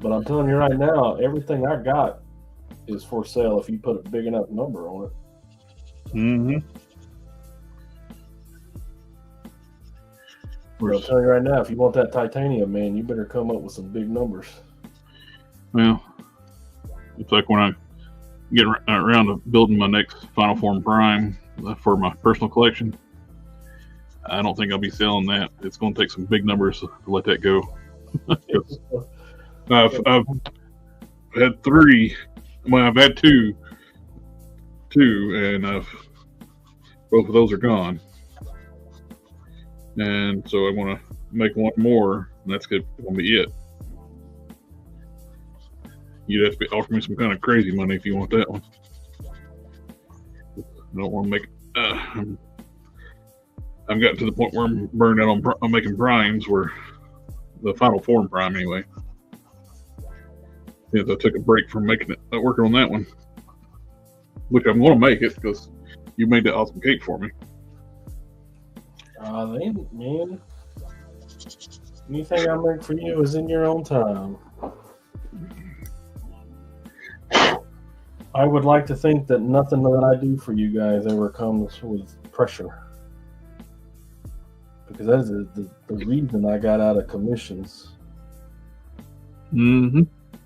But I'm telling you right now, everything I got is for sale if you put a big enough number on it. Mm-hmm. I'm telling you right now, if you want that titanium, man, you better come up with some big numbers. Well, it's like when I get around to building my next Final Form Prime for my personal collection. I don't think I'll be selling that. It's going to take some big numbers to let that go. I've had 3. Well, I've had two, and Both of those are gone. And so I want to make one more, and that's going to be it. You'd have to offer me some kind of crazy money if you want that one. I don't want to make. I've gotten to the point where I'm burned out on making primes, where the final form prime anyway. Since I took a break from working on that one, which I'm going to make it because you made that awesome cake for me. Man, anything I make for you is in your own time. I would like to think that nothing that I do for you guys ever comes with pressure. Because that is the reason I got out of commissions. Mm-hmm.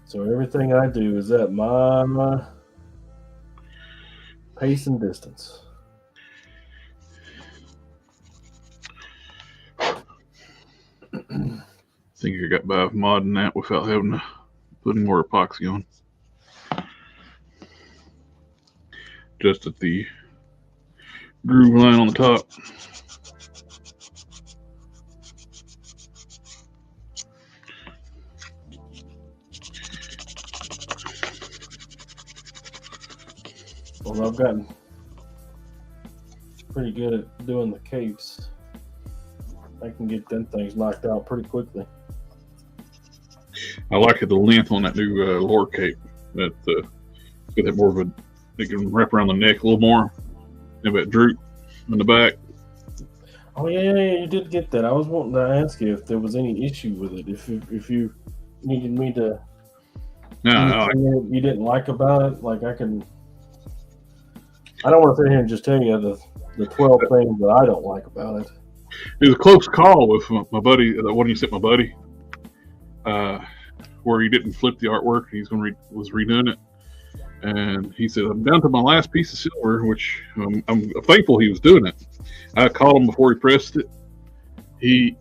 So everything I do is at my pace and distance. I think I got by modding that without having to put any more epoxy on. Just at the groove line on the top. Well, I've gotten pretty good at doing the capes. I can get them things knocked out pretty quickly. I like the length on that new lore cape. That get that more of a, it can wrap around the neck a little more. Have that droop in the back. Oh yeah, you did get that. I was wanting to ask you if there was any issue with it. If you needed me to, anything you didn't like about it, like I don't want to sit here and just tell you the 12 things that I don't like about it. It was a close call with my buddy, the one you sent my buddy, where he didn't flip the artwork. He's was redoing it, and he said, "I'm down to my last piece of silver," which I'm thankful he was doing it. I called him before he pressed it. He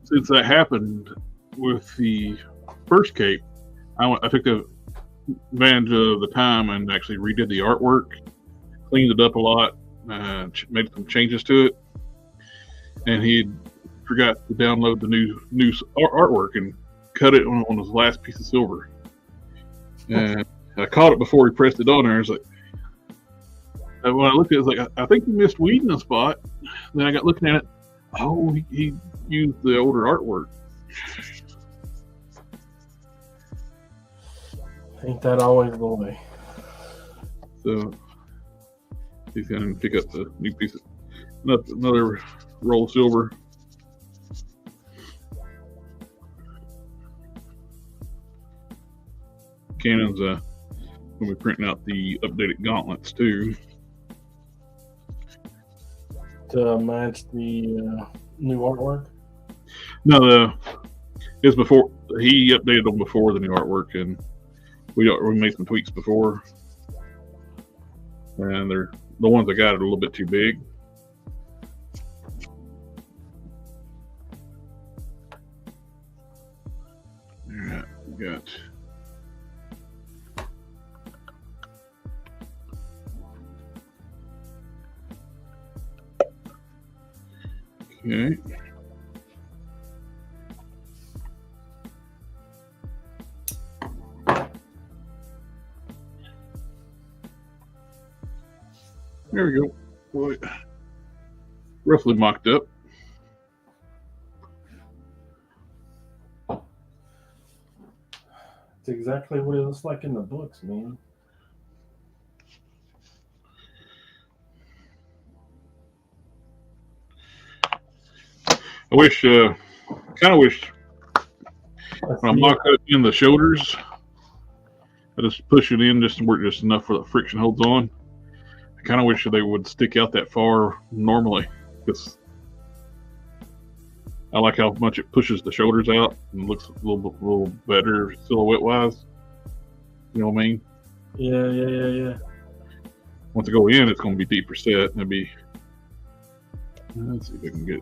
since that happened with the first cape, I took advantage of the time and actually redid the artwork, cleaned it up a lot, made some changes to it. And he forgot to download the new artwork and cut it on his last piece of silver. And I caught it before he pressed it on there. It's like, when I looked at it, it's like, I think you missed weeding a spot. Then I got looking at it. Oh, he used the older artwork. Ain't that always the way? So he's going to pick up the new piece of another roll of silver. Canon's going to be printing out the updated gauntlets too. To match the new artwork? No, it's before he updated them before the new artwork, and we made some tweaks before, and they're the ones I got are a little bit too big. Alright, we got okay. There we go. Boy, roughly mocked up. It's exactly what it looks like in the books, man. I wish, kind of wish when I mock up in the shoulders, I just push it in just to work just enough for the friction holds on. I kind of wish they would stick out that far normally, because I like how much it pushes the shoulders out and looks a little better silhouette wise. You know what I mean? Yeah. Once I go in, it's going to be deeper set. And it'll be. Let's see if I can get.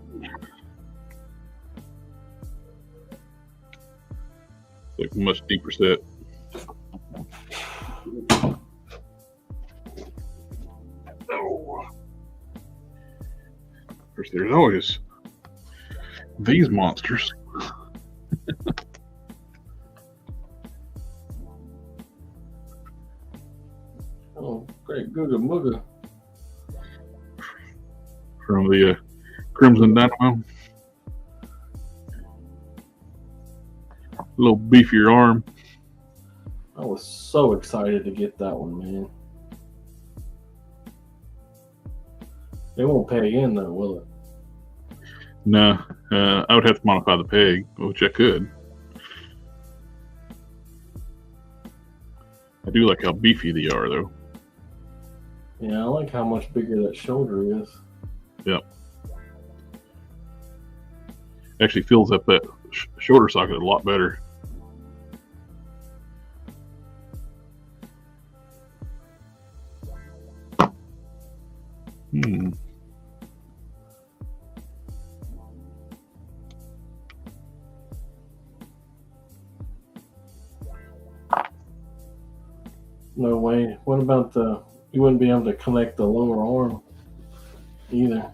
Like much deeper set. Oh. course, there's always these monsters. Oh, great Googa Mooga. From the Crimson Dynamo. A little beefier arm. I was so excited to get that one, man. They won't peg in though, will it? No, I would have to modify the peg, which I could. I do like how beefy they are, though. Yeah, I like how much bigger that shoulder is. Yep. Actually fills up that shoulder socket a lot better. No way. What about you wouldn't be able to connect the lower arm either.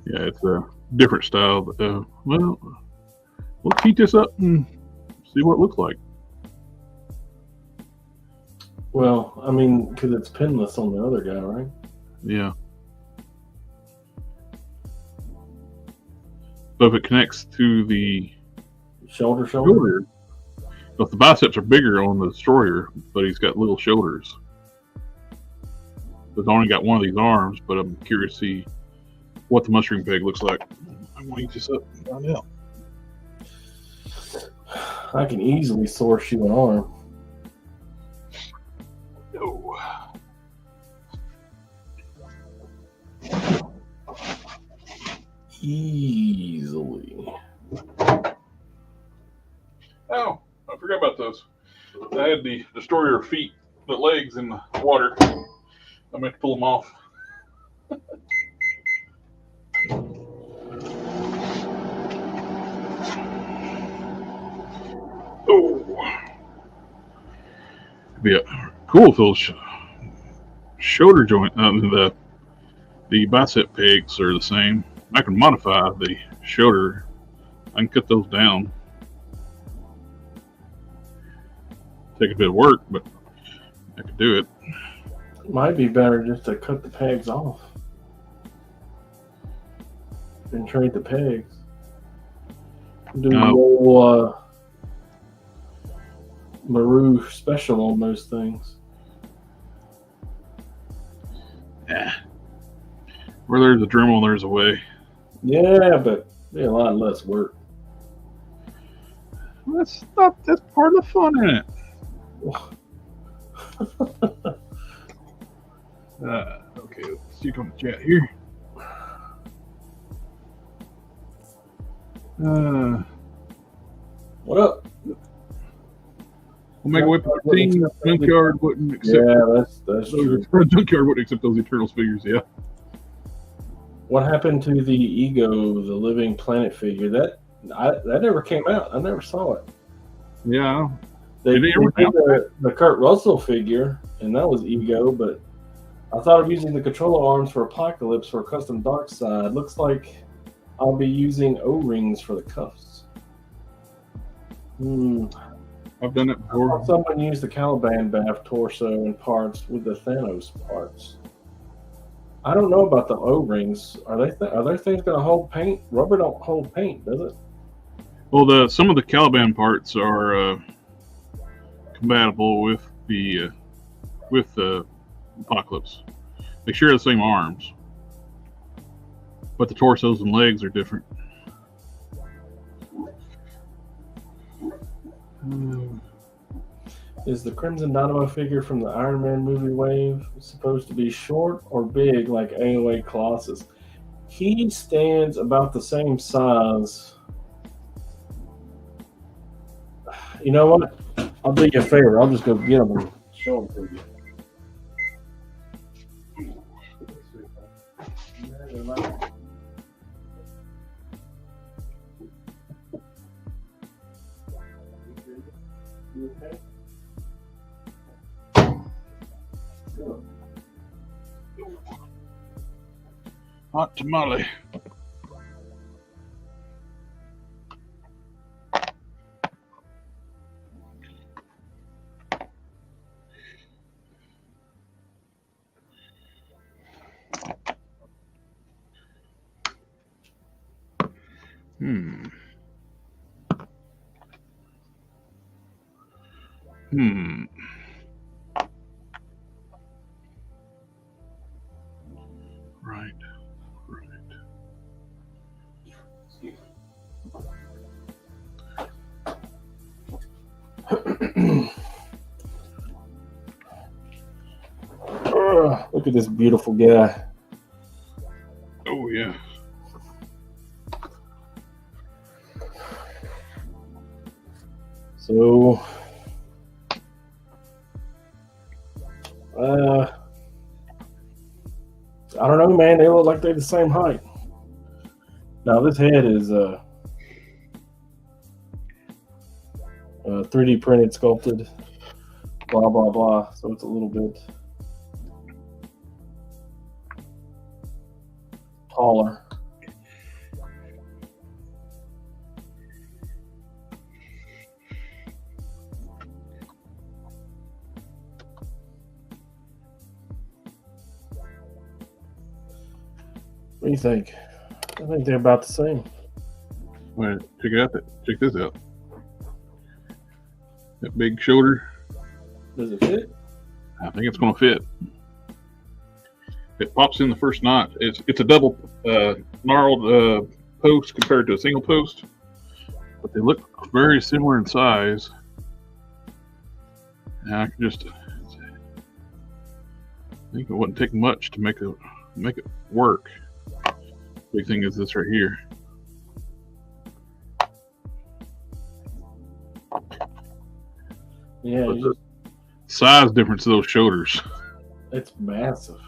Yeah, it's a different style. But, well, we'll heat this up and see what it looks like. Well, I mean, because it's pinless on the other guy, right? Yeah. So if it connects to the Shoulder. but the biceps are bigger on the Destroyer, but he's got little shoulders. He's only got one of these arms, but I'm curious to see what the mushroom peg looks like. I'm going to heat this up and find out. I can easily source you an arm. No. Easily. Oh, I forgot about those. I had the Destroyer feet, the legs in the water. I'm going to have to pull them off. Oh. It'd be cool if those shoulder joint, the bicep pegs are the same. I can modify the shoulder. I can cut those down. Take a bit of work, but I could do it. Might be better just to cut the pegs off and trade the pegs. Do the old Maru special on those things. Yeah. Where there's a Dremel, there's a way. Yeah, but be a lot less work. That's part of the fun, isn't it? Okay, let's see on the chat here. What up? Omega Whip 15, Junkyard wouldn't accept. Yeah, that's true. Junkyard wouldn't accept those Eternals figures. Yeah. What happened to the Ego, the Living Planet figure? That never came out. I never saw it. Yeah. They did the Kurt Russell figure, and that was Ego, but I thought of using the controller arms for Apocalypse for a custom dark side. Looks like I'll be using O-rings for the cuffs. I've done it before. Someone used the Caliban Bath torso and parts with the Thanos parts. I don't know about the O-rings. Are they things going to hold paint? Rubber don't hold paint, does it? Well, some of the Caliban parts are compatible with the Apocalypse. They share the same arms, but the torsos and legs are different. Is the Crimson Dynamo figure from the Iron Man movie wave supposed to be short or big like AOA Colossus? He stands about the same size. You know what? I'll do you a favor. I'll just go get him and show him to you. Hot tamale. Hmm. Right. Look at this beautiful guy. Oh yeah. So, I don't know, man. They look like they're the same height. Now this head is 3D printed, sculpted, blah blah blah. So it's a little bit taller. What do you think? I think they're about the same. Well, check this out. That big shoulder. Does it fit? I think it's going to fit. It pops in the first knot. It's a double gnarled post compared to a single post, but they look very similar in size. And I can just think it wouldn't take much to make it work. Big thing is this right here. Yeah, The size difference of those shoulders. it's massive.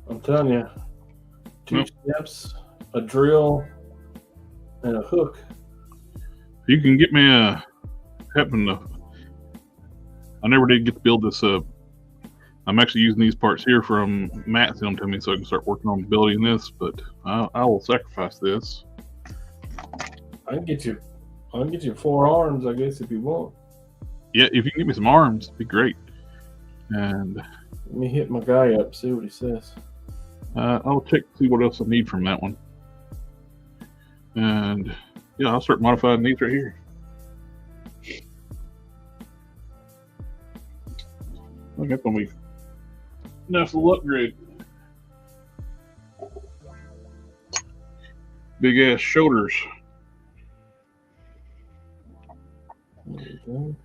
I'm telling you, two steps, a drill, and a hook. You can get me I never did get to build this up. I'm actually using these parts here from Matt sent them to me so I can start working on building this, but I will sacrifice this. I can get you 4 arms, I guess, if you want. Yeah, if you can get me some arms, it'd be great. And Let me hit my guy up, see what he says. I'll check to see what else I need from that one. And yeah, I'll start modifying these right here. I think that's gonna be nice little upgrade. Big ass shoulders. There we go.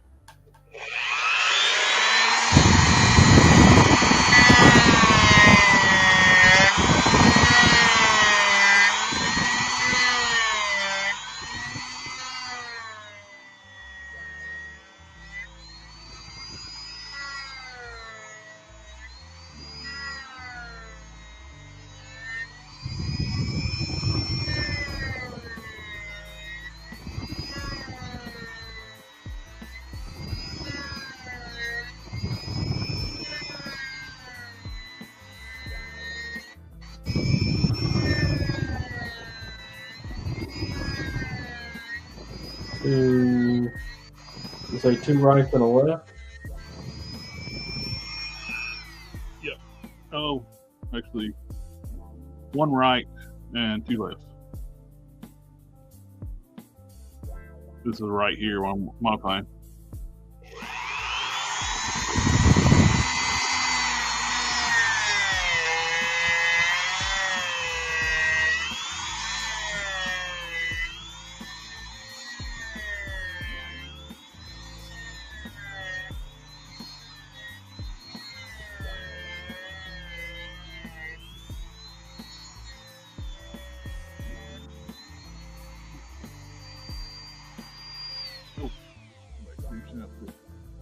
You say 2 right and a left? Oh, actually, 1 right and 2 left. This is right here while I'm modifying.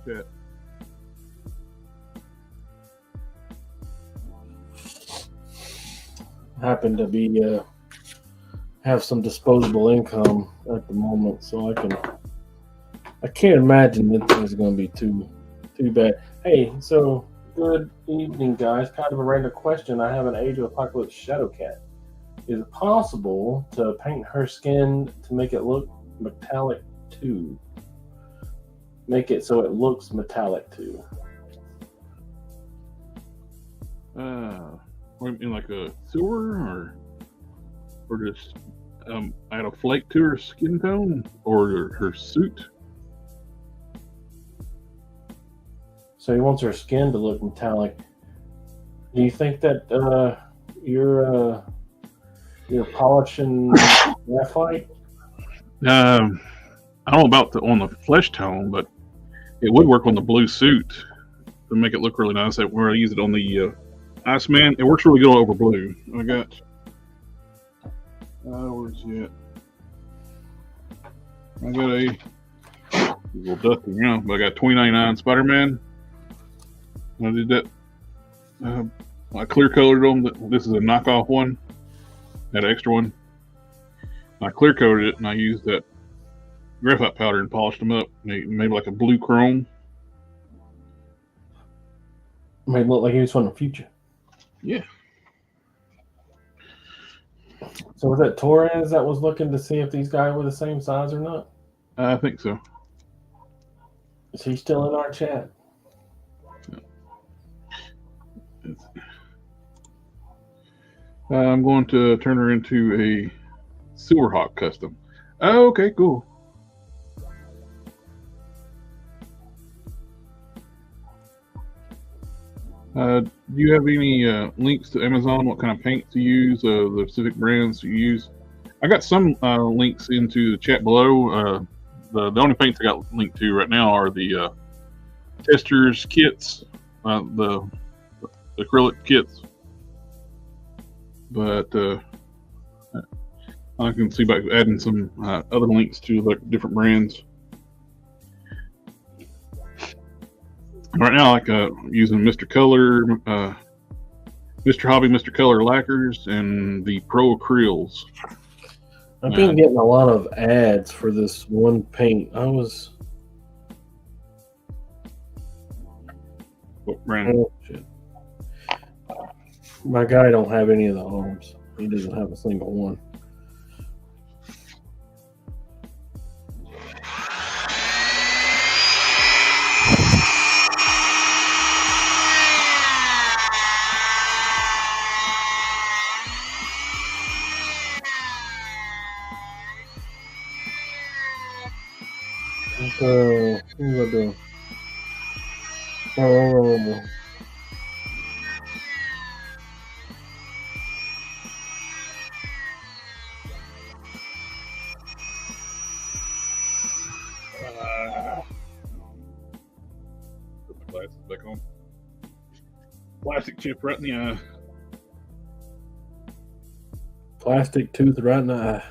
Chat. Happen to be have some disposable income at the moment, so I can't imagine that thing's going to be too bad. Hey, so good evening, guys. Kind of a random question. I have an Age of Apocalypse Shadow Cat. Is it possible to paint her skin to make it look metallic too? Make it so it looks metallic too. In like a sewer or just add a flake to her skin tone or her suit. So he wants her skin to look metallic. Do you think that you're polishing graphite? I don't know about on the flesh tone, but it would work on the blue suit to make it look really nice. Where I use it on the Iceman, it works really good over blue. I got where's it? I got a little dusty now, but I got 2099 Spider-Man. I did that. I clear colored them. This is a knockoff one, that extra one. I clear coated it and I used that graphite powder and polished them up. Made like a blue chrome. Made it look like he was from the future. Yeah. So was that Torres that was looking to see if these guys were the same size or not? I think so. Is he still in our chat? I'm going to turn her into a Silverhawk custom. Oh, okay, cool. Do you have any links to Amazon? What kind of paint to use? The specific brands you use? I got some links into the chat below. The only paints I got linked to right now are the testers kits, the acrylic kits. But I can see about adding some other links to like different brands. Right now, I like using Mr. Color, Mr. Hobby, Mr. Color lacquers, and the Pro Acryls. I've been getting a lot of ads for this one paint. What brand? Oh, shit. My guy don't have any of the arms. He doesn't have a single one. So, what am I doing? Oh. Put my glasses back on. Plastic chip right in the eye. Plastic tooth right in the eye.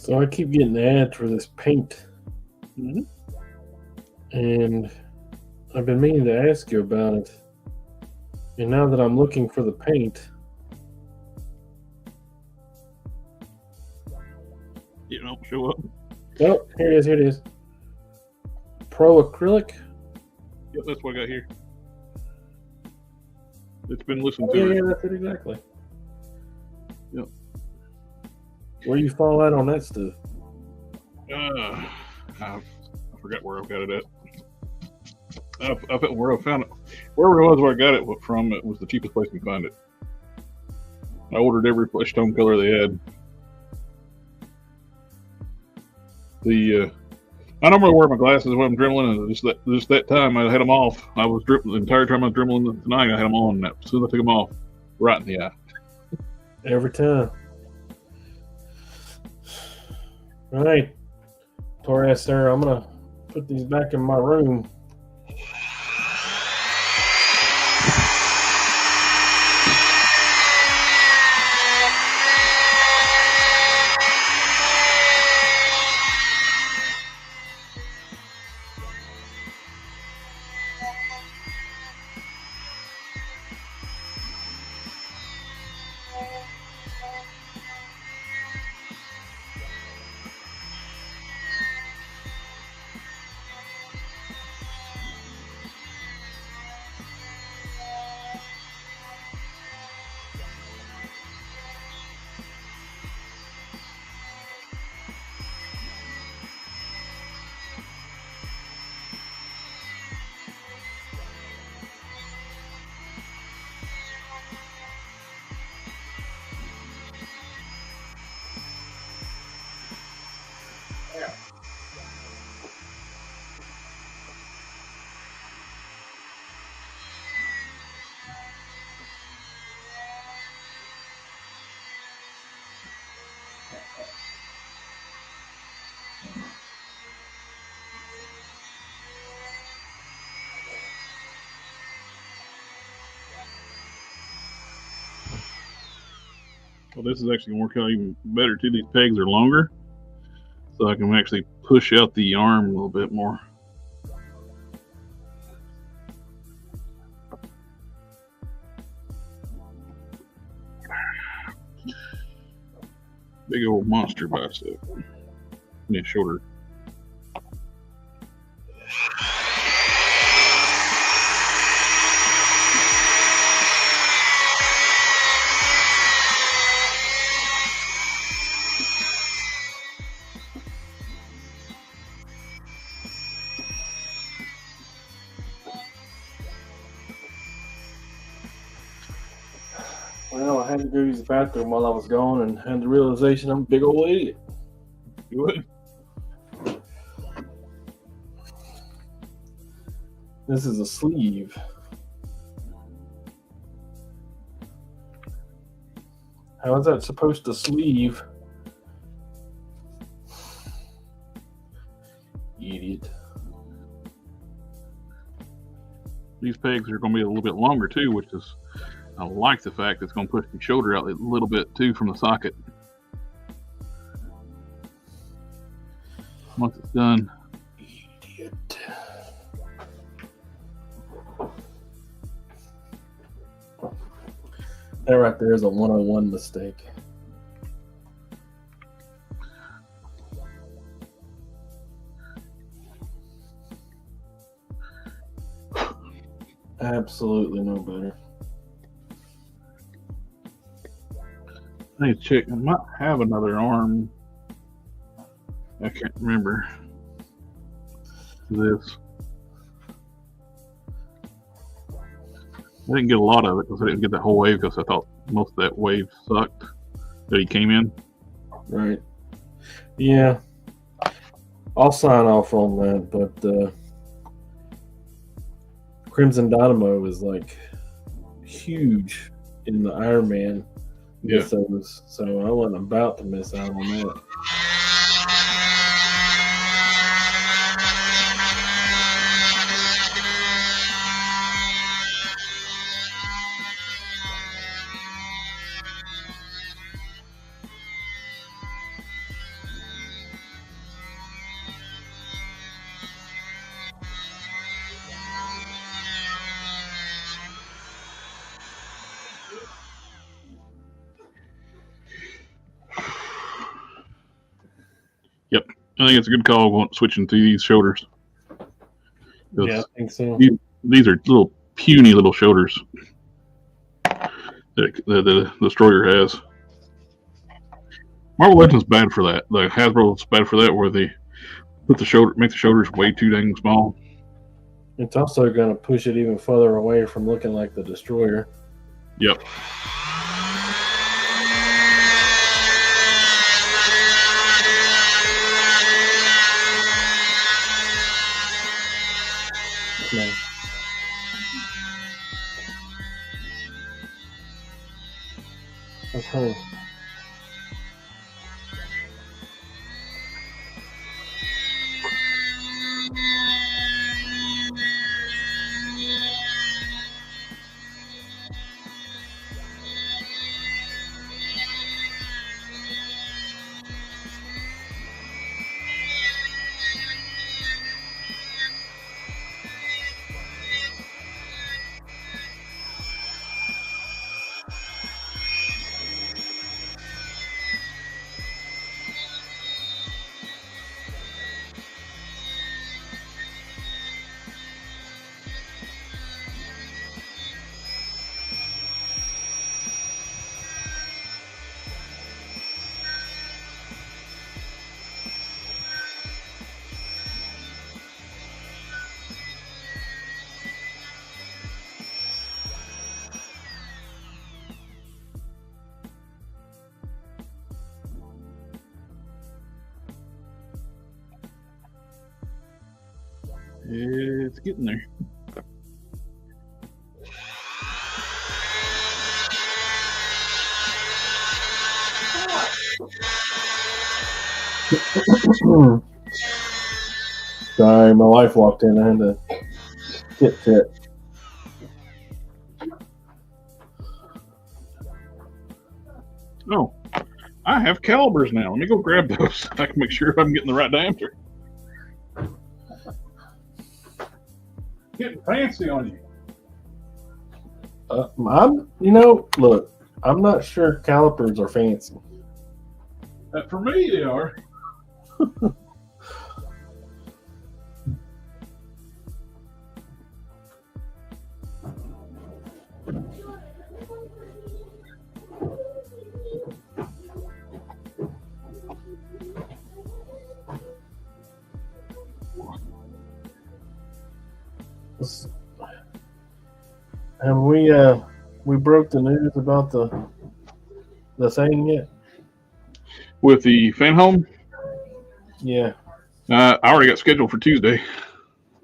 So I keep getting ads for this paint. Mhm. And I've been meaning to ask you about it. And now that I'm looking for the paint, It don't show up. oh, here it is. Pro acrylic. Yep, that's what I got here. It's been listened Oh, to. yeah, that's it exactly. Yep. Where you fall out on that stuff? I forgot where I got it at. Where I found it, wherever it was where I got it from, it was the cheapest place to find it. I ordered every flesh tone color they had. I normally wear my glasses when I'm dribbling, and just that time I had them off. I was dribbling the entire time I was dribbling tonight. I had them on, and as soon as I took them off, right in the eye. Every time. All right, Torres, sir, I'm gonna put these back in my room. Well, this is actually going to work out even better too. These pegs are longer, so I can actually push out the arm a little bit more. Big old monster bicep. Yeah, shorter. Well, I had to go use the bathroom while I was gone and had the realization I'm a big old idiot. Do it. This is a sleeve. How is that supposed to sleeve? Idiot. These pegs are going to be a little bit longer too, which is, I like the fact it's going to push the shoulder out a little bit too from the socket. Once it's done. Idiot. That right there is a 101 mistake. Absolutely no better. I need to check. I might have another arm. I can't remember this. I didn't get a lot of it because I didn't get that whole wave because I thought most of that wave sucked that he came in. Right. Yeah. I'll sign off on that, but Crimson Dynamo is like huge in the Iron Man mythos, so I wasn't about to miss out on that. Yep. I think it's a good call switching to these shoulders. Yeah, I think so. These are little puny little shoulders that the Destroyer has. Marvel Legends bad for that. The Hasbro's bad for that, where they make the shoulders way too dang small. It's also going to push it even further away from looking like the Destroyer. Yep. No. Okay. It's getting there. Sorry, my wife walked in. I had to tit. Oh, I have calibers now. Let me go grab those. I can make sure I'm getting the right diameter. Getting fancy on you. Look, I'm not sure calipers are fancy. For me, they are. Have we broke the news about the thing yet? With the fan home? Yeah. I already got scheduled for Tuesday.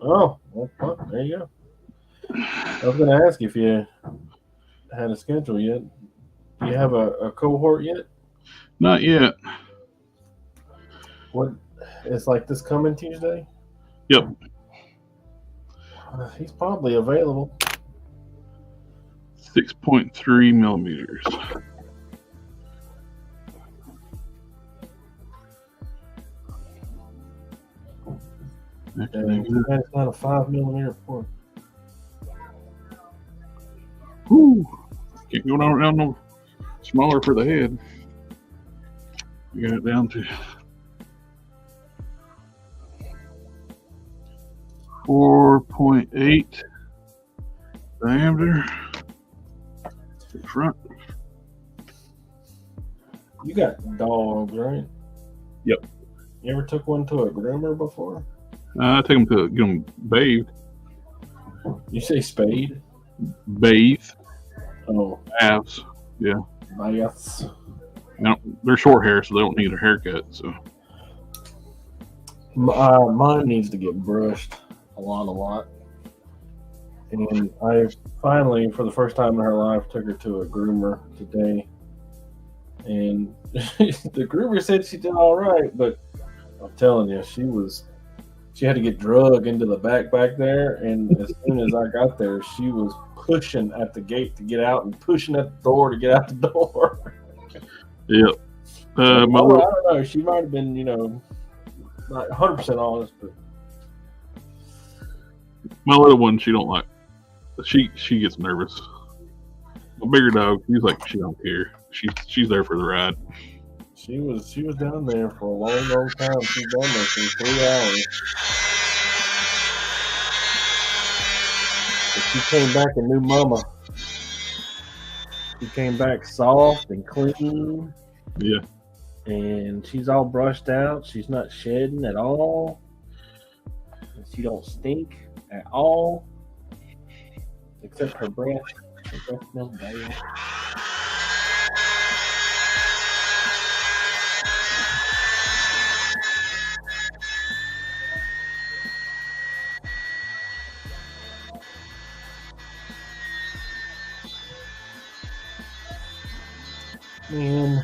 Oh, well, there you go. I was going to ask if you had a schedule yet. Do you have a cohort yet? Not yet. What? It's like this coming Tuesday? Yep. He's probably available. 6.3 millimeters. That's not a 5 millimeter point. Whew. Can't go down no smaller for the head. We got it down to 4.8 diameter. Front. You got dogs, right? Yep. You ever took one to a groomer before? I take them to get them bathed. You say spade? Bathe. Oh, Aves. Yeah. yes. They're short hair, so they don't need a haircut. So mine needs to get brushed a lot. And I finally, for the first time in her life, took her to a groomer today. And the groomer said she did all right, but I'm telling you, she had to get drug into the back there. And as soon as I got there, she was pushing at the gate to get out and pushing at the door to get out the door. Yep. I don't know. She might have been, not 100% honest, but my little one, she don't like. She gets nervous. A bigger dog, she's like she don't care. She's there for the ride. She was down there for a long time. She's down there for 3 hours. But she came back a new mama. She came back soft and clean. Yeah. And she's all brushed out. She's not shedding at all. And she don't stink at all. Except her breath. Her breath smells bad. Man.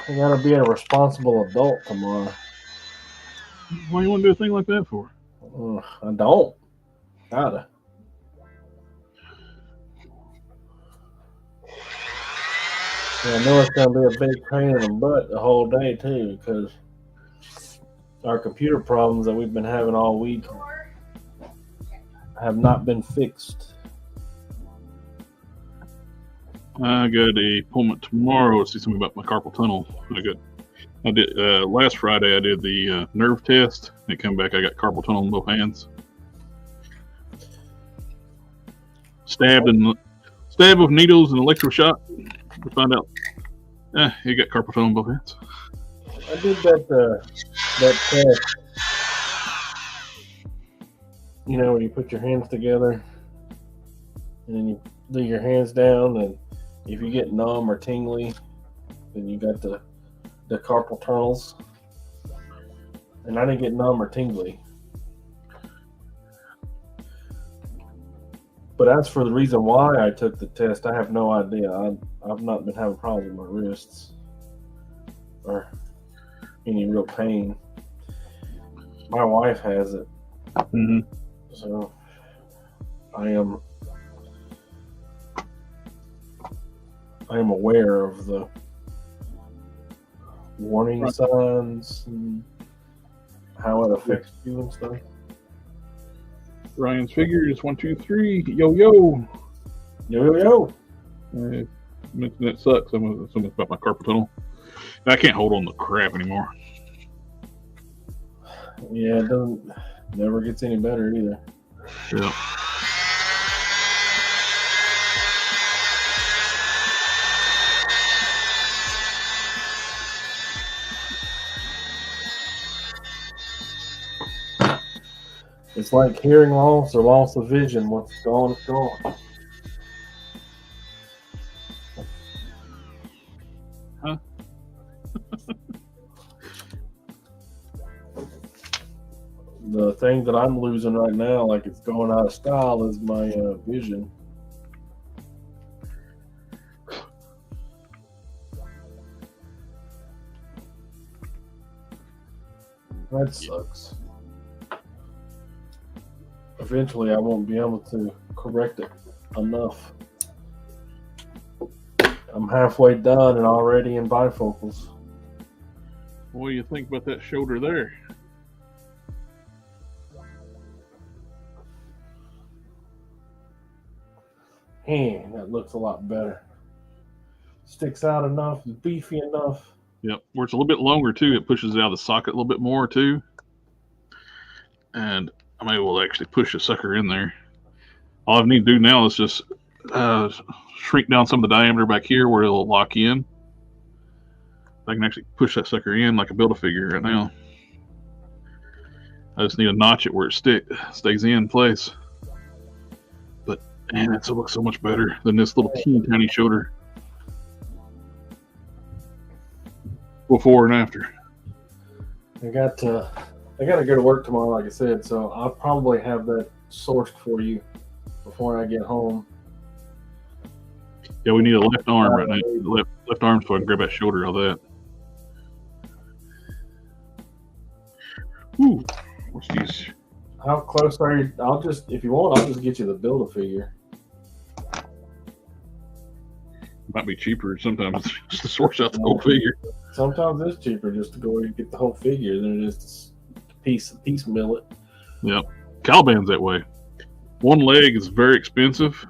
I gotta be a responsible adult tomorrow. Why do you want to do a thing like that for? I don't. Gotta. Yeah, I know it's gonna be a big pain in the butt the whole day too, because our computer problems that we've been having all week have not been fixed. I got a appointment tomorrow to see something about my carpal tunnel. I did last Friday. I did the nerve test. It came back. I got carpal tunnel in both hands. Stabbed with needles and electroshock. We found out. You got carpal tunnel in both hands. I did that test. You know, where you put your hands together and then you lay your hands down, and if you get numb or tingly, then you got the carpal tunnels. And I didn't get numb or tingly. But as for the reason why I took the test, I have no idea. I've not been having problems with my wrists or any real pain. My wife has it. Mm-hmm. So I am aware of the warning signs and how it affects you and stuff. Ryan's figures 1, 2, 3. Yo yo. Yo yo. That sucks. Something about my carpal tunnel. I can't hold on to crap anymore. Yeah, it never gets any better either. Yeah. It's like hearing loss or loss of vision. Once it's gone, it's gone. Huh? The thing that I'm losing right now, like it's going out of style, is my vision. That sucks. Eventually, I won't be able to correct it enough. I'm halfway done and already in bifocals. What do you think about that shoulder there? Man, that looks a lot better. Sticks out enough, beefy enough. Yep, where it's a little bit longer too. It pushes it out of the socket a little bit more too. And I'm able to actually push the sucker in there. All I need to do now is just shrink down some of the diameter back here where it'll lock in. I can actually push that sucker in like a Build-A-Figure right now. I just need to notch it where it stays in place. But man, it looks so much better than this little teeny tiny shoulder. Before and after. I got to go to work tomorrow, like I said, so I'll probably have that sourced for you before I get home. Yeah, we need a left arm right now. Left arm so I can grab that shoulder out of that. Ooh, what's these? How close are you? If you want, I'll just get you the Build-A-Figure. Might be cheaper sometimes just to source out the whole figure. Sometimes it's cheaper just to go and get the whole figure than it is to piece mill it. Yep. Caliban's that way. One leg is very expensive,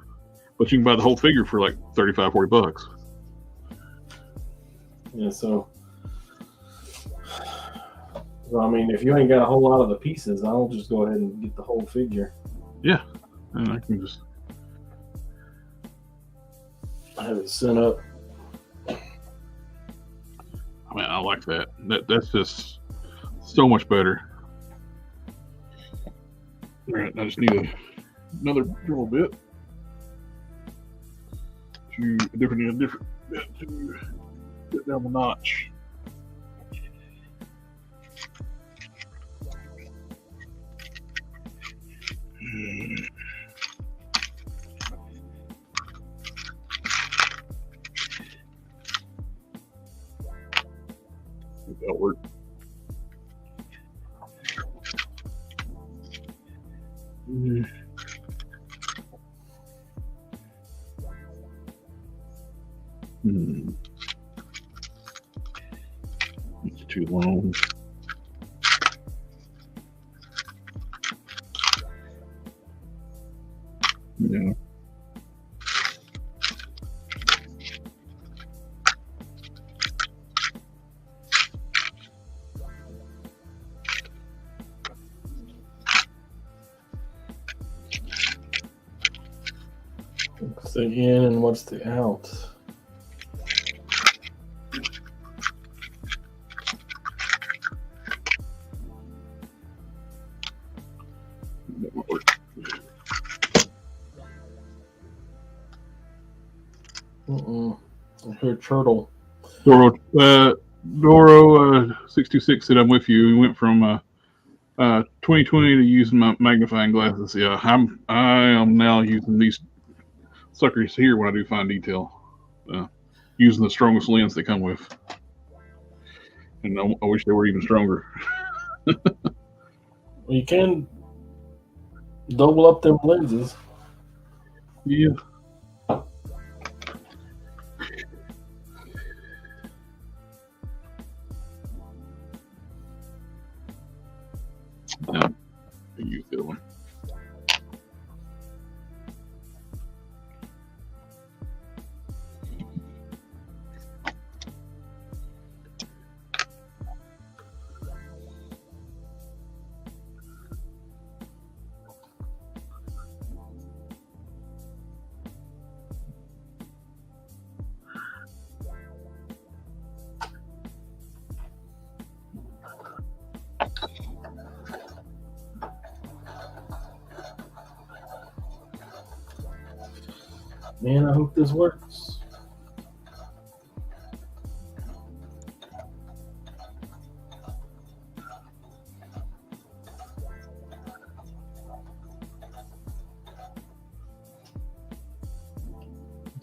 but you can buy the whole figure for like $35-40. Yeah, so I mean, if you ain't got a whole lot of the pieces, I'll just go ahead and get the whole figure. Yeah, and I can just have it sent up. I mean, I like that. That's just so much better. All right, I just need another drill bit to a different bit to get down the notch. That'll work. It's too long. Yeah. What's the in and what's the out? That might work. I hear turtle. Doro 626 said I'm with you. We went from 2020 to using my magnifying glasses. Yeah, I am now using these suckers here when I do fine detail, using the strongest lens they come with. And I wish they were even stronger. Well, you can double up them lenses. Yeah. Yeah. Use the other one. Man, I hope this works.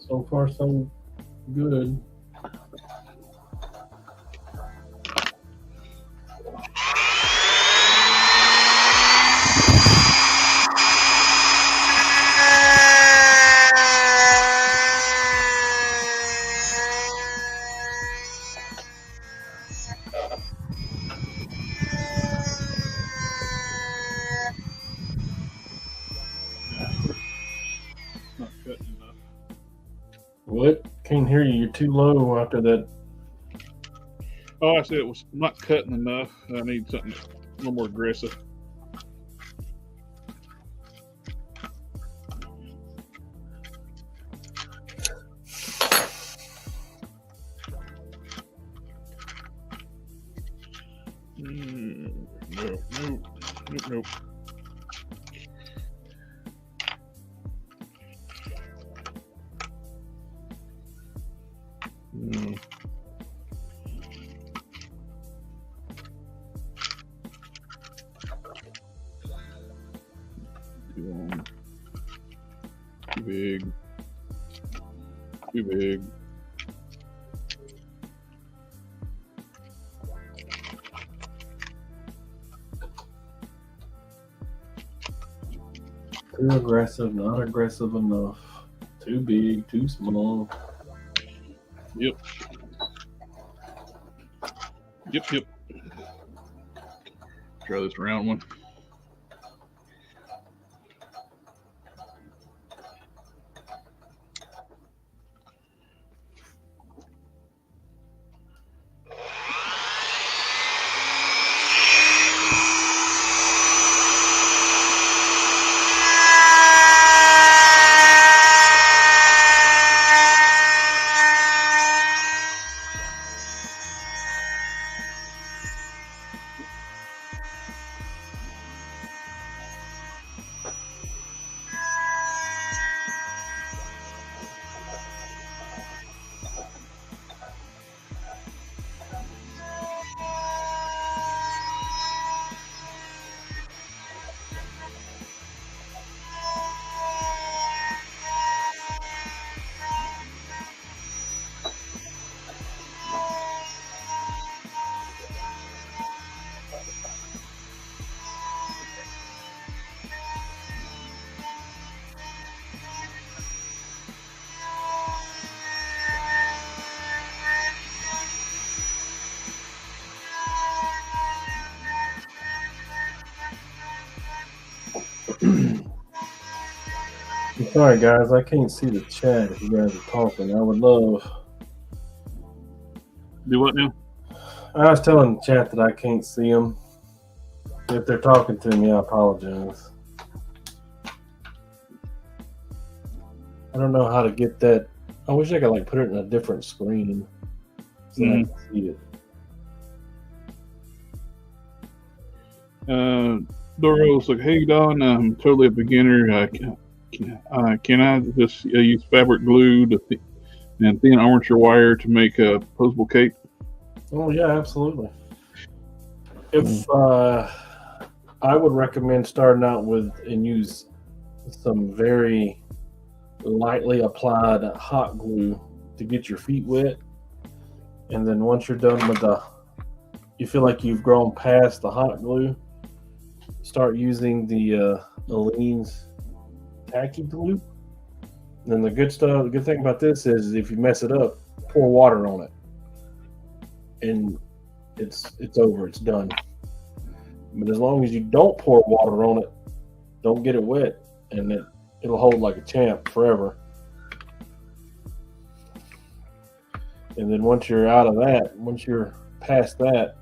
So far, so good. Not cutting enough. What? Can't hear you. You're too low after that. Oh, I said it was not cutting enough. I need something a little more aggressive. Nope. No. Too long. Too big. Too big. Too aggressive, not aggressive enough. Too big, too small. Yep. Yep. Try this round one. Sorry, guys, I can't see the chat if you guys are talking. I would love. Do what now? I was telling the chat that I can't see them. If they're talking to me, I apologize. I don't know how to get that. I wish I could like put it in a different screen so I can see it. Doro's like, hey Don, I'm totally a beginner. Can I just use fabric glue and thin armature wire to make a posable cape? Oh yeah, absolutely. If I would recommend starting out with and use some very lightly applied hot glue to get your feet wet, and then once you're done with you feel like you've grown past the hot glue, start using the Aleene's tacky glue. And then the good thing about this is if you mess it up, pour water on it, and it's over, it's done. But as long as you don't pour water on it, don't get it wet, and it'll hold like a champ forever. And then once you're out of that, once you're past that,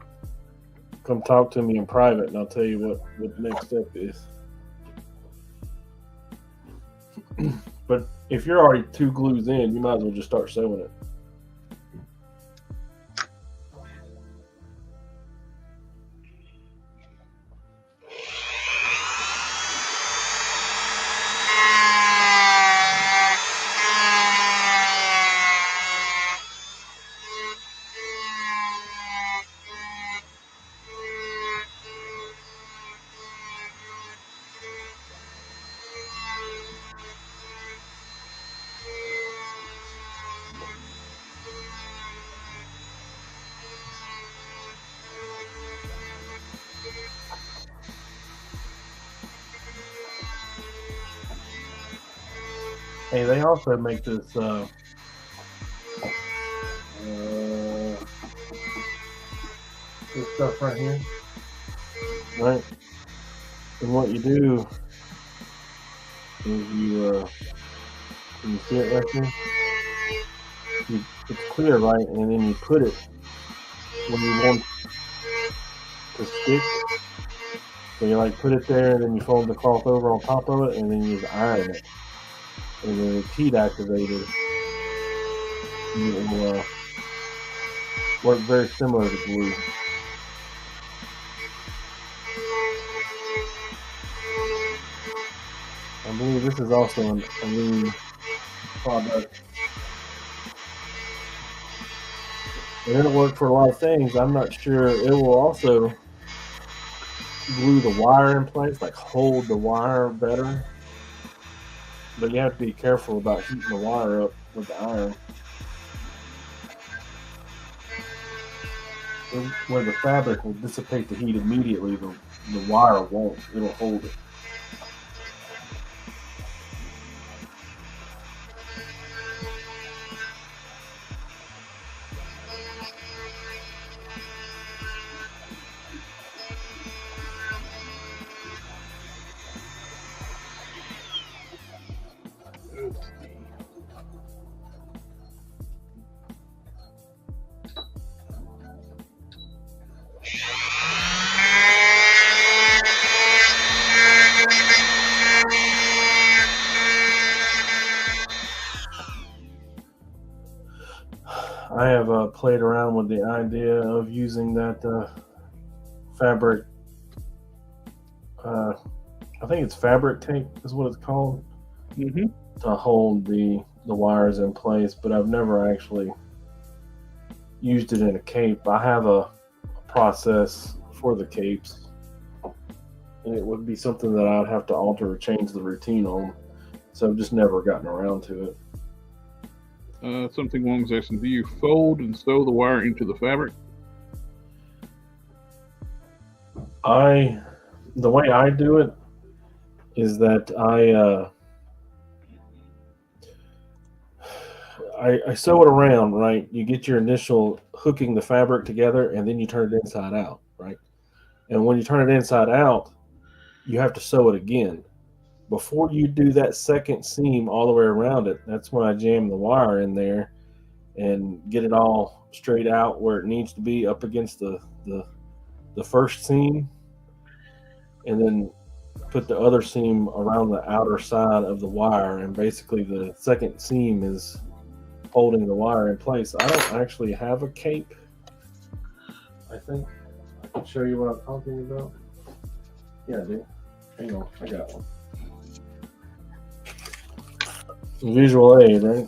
come talk to me in private, and I'll tell you what the next step is. But if you're already 2 glues in, you might as well just start sewing it. Hey, they also make this this stuff right here, right? And what you do is you see it right there? It's clear, right? And then you put it when you want to stick. So you like put it there, and then you fold the cloth over on top of it, and then you just iron it. And then it's heat activated. It will work very similar to glue. I believe this is also a Aleene's product. And it'll work for a lot of things. I'm not sure. It will also glue the wire in place, like hold the wire better. But you have to be careful about heating the wire up with the iron. Where the fabric will dissipate the heat immediately, the wire won't. It'll hold it. have played around with the idea of using that fabric. I think it's fabric tape is what it's called, Mm-hmm. to hold the wires in place, but I've never actually used it in a cape. I have a process for the capes, and it would be something that I'd have to alter or change the routine on, so I've just never gotten around to it. Something along those lines. Do you fold and sew the wire into the fabric? The way I do it is that I sew it around, right? You get your initial hooking the fabric together, and then you turn it inside out, right? And when you turn it inside out, you have to sew it again. Before you do that second seam all the way around it, that's when I jam the wire in there and get it all straight out where it needs to be up against the first seam, and then put the other seam around the outer side of the wire, and basically the second seam is holding the wire in place. I don't actually have a cape. I think I can show you what I'm talking about. Yeah, I do. Hang on, I got one. Visual aid, right?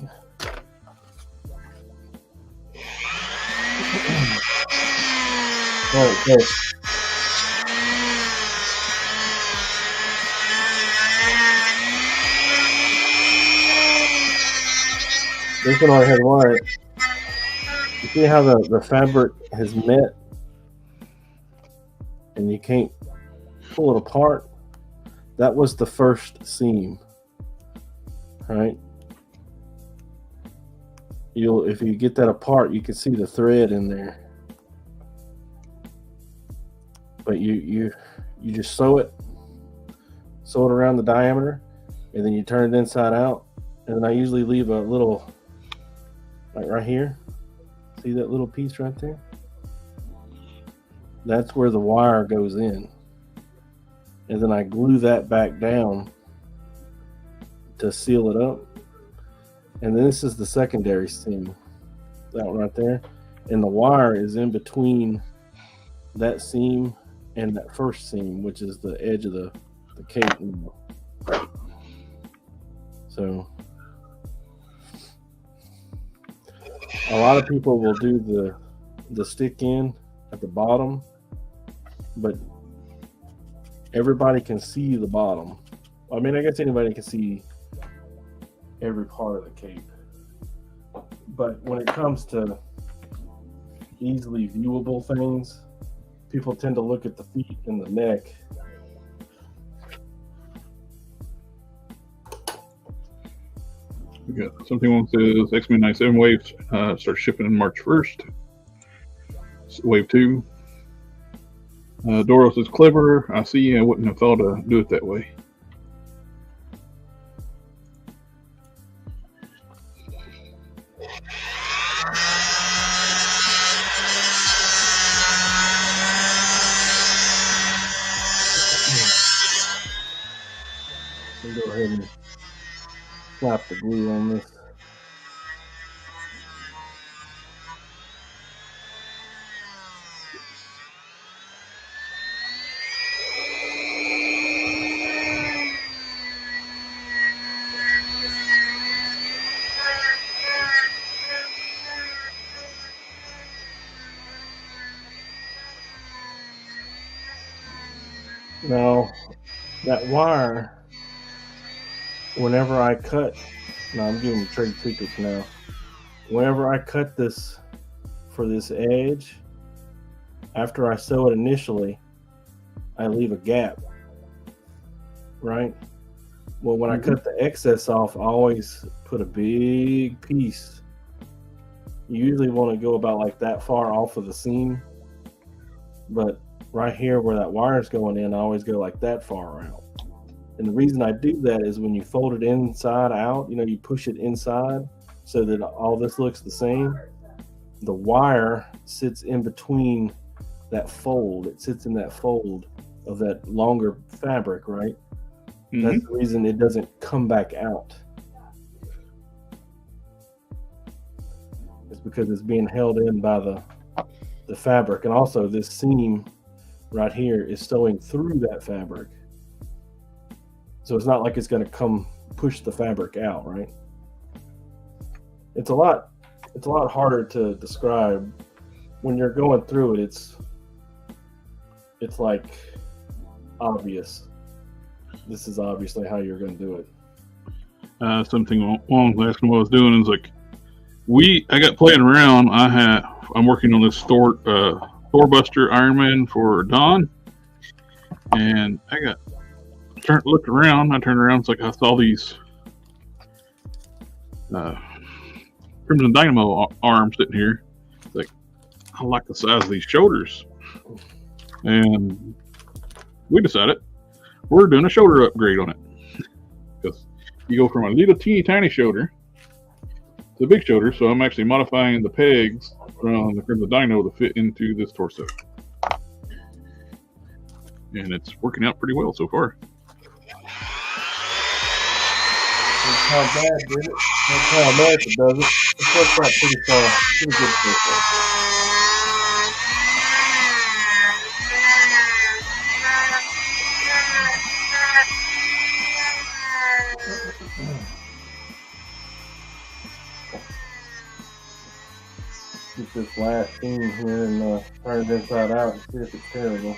Okay. This one already has wire. You see how the fabric has met and you can't pull it apart? That was the first seam. Right? If you get that apart, you can see the thread in there. But you just sew it around the diameter, and then you turn it inside out. And then I usually leave a little, like right here. See that little piece right there? That's where the wire goes in. And then I glue that back down to seal it up. And then this is the secondary seam, that one right there. And the wire is in between that seam and that first seam, which is the edge of the cape. So a lot of people will do the stick in at the bottom, but everybody can see the bottom. I mean, I guess anybody can see every part of the cape, but when it comes to easily viewable things, people tend to look at the feet and the neck. We got something on says X-Men 97 waves start shipping on March 1st. Wave 2. Doro says clever. I see. I wouldn't have thought to do it that way. We'll go ahead and slap the glue on this. Now, that wire, whenever I cut, now I'm giving trade secrets now. Whenever I cut this for this edge, after I sew it initially, I leave a gap, right? Well, when I cut the excess off, I always put a big piece. You usually want to go about like that far off of the seam, but right here where that wire is going in, I always go like that far out. And the reason I do that is when you fold it inside out, you know, you push it inside so that all this looks the same. The wire sits in between that fold. It sits in that fold of that longer fabric, right? Mm-hmm. That's the reason it doesn't come back out. It's because it's being held in by the fabric, and also this seam right here is sewing through that fabric, so it's not like it's going to come push the fabric out, right? It's a lot harder to describe. When you're going through it, it's like obvious. This is obviously how you're going to do it. Something along last what I was doing is like I got playing around. I'm working on this Thor Buster Iron Man for Don, and looked around. I turned around. It's like I saw these Crimson Dynamo arms sitting here. It's like, I like the size of these shoulders, and we decided we're doing a shoulder upgrade on it, because you go from a little teeny tiny shoulder to a big shoulder. So I'm actually modifying the pegs from the Crimson Dino to fit into this torso, and it's working out pretty well so far. That's how bad did it. That's how America does it. It works out pretty good so far. Get this last seam here and turn it inside out and see if it's terrible.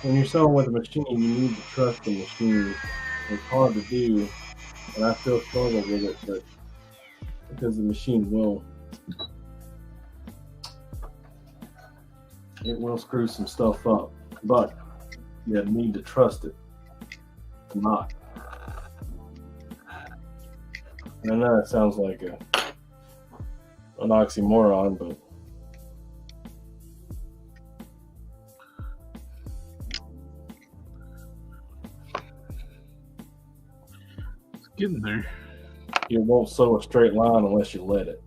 When you're sewing with a machine, you need to trust the machine. It's hard to do, and I still struggle with it, but because the machine will screw some stuff up, but you need to trust it to not. And I know it sounds like an oxymoron, but it's getting there. You won't sew a straight line unless you let it.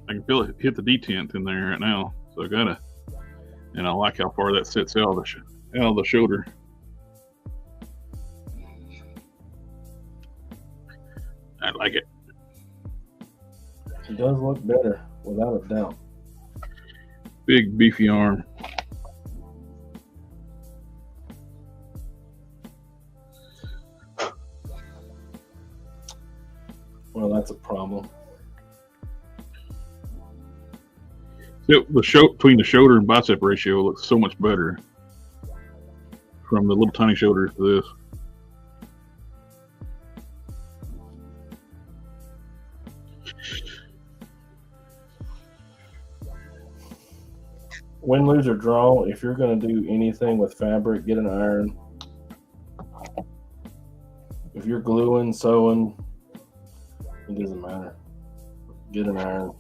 I can feel it hit the detent in there right now, so and I like how far that sits out of the shoulder. I like it. It does look better, without a doubt. Big beefy arm. Well, that's a problem. Between the shoulder and bicep ratio looks so much better from the little tiny shoulders to this. Win, lose, or draw, if you're going to do anything with fabric, get an iron. If you're gluing, sewing, it doesn't matter. Get an iron.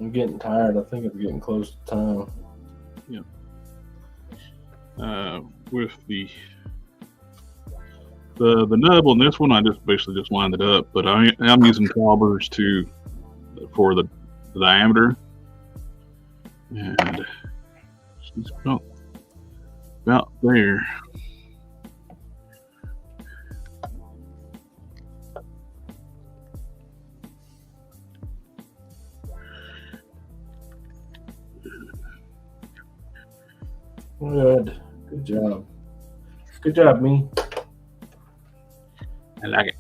I'm getting tired. I think it's getting close to time. With the nub on this one, I just basically just lined it up, but I'm using calibers for the diameter, and she's about there. Good. Good job. Good job, me. I like it.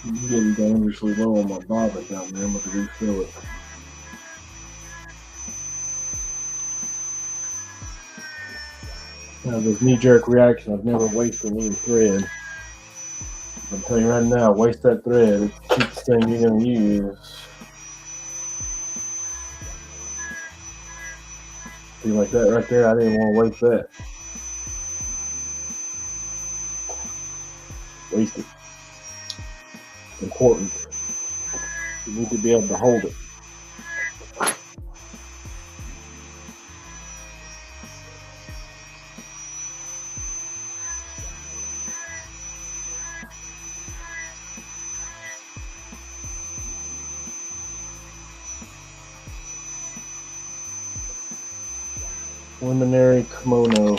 I'm getting dangerously low on my bobbin down there. I'm going to refill it. Now, this knee-jerk reaction, I've never wasted any thread. I'll tell you right now, waste that thread. It's the cheapest thing you're going to use. See, like that right there, I didn't want to waste that. Waste it. It's important. You need to be able to hold it. Preliminary kimono.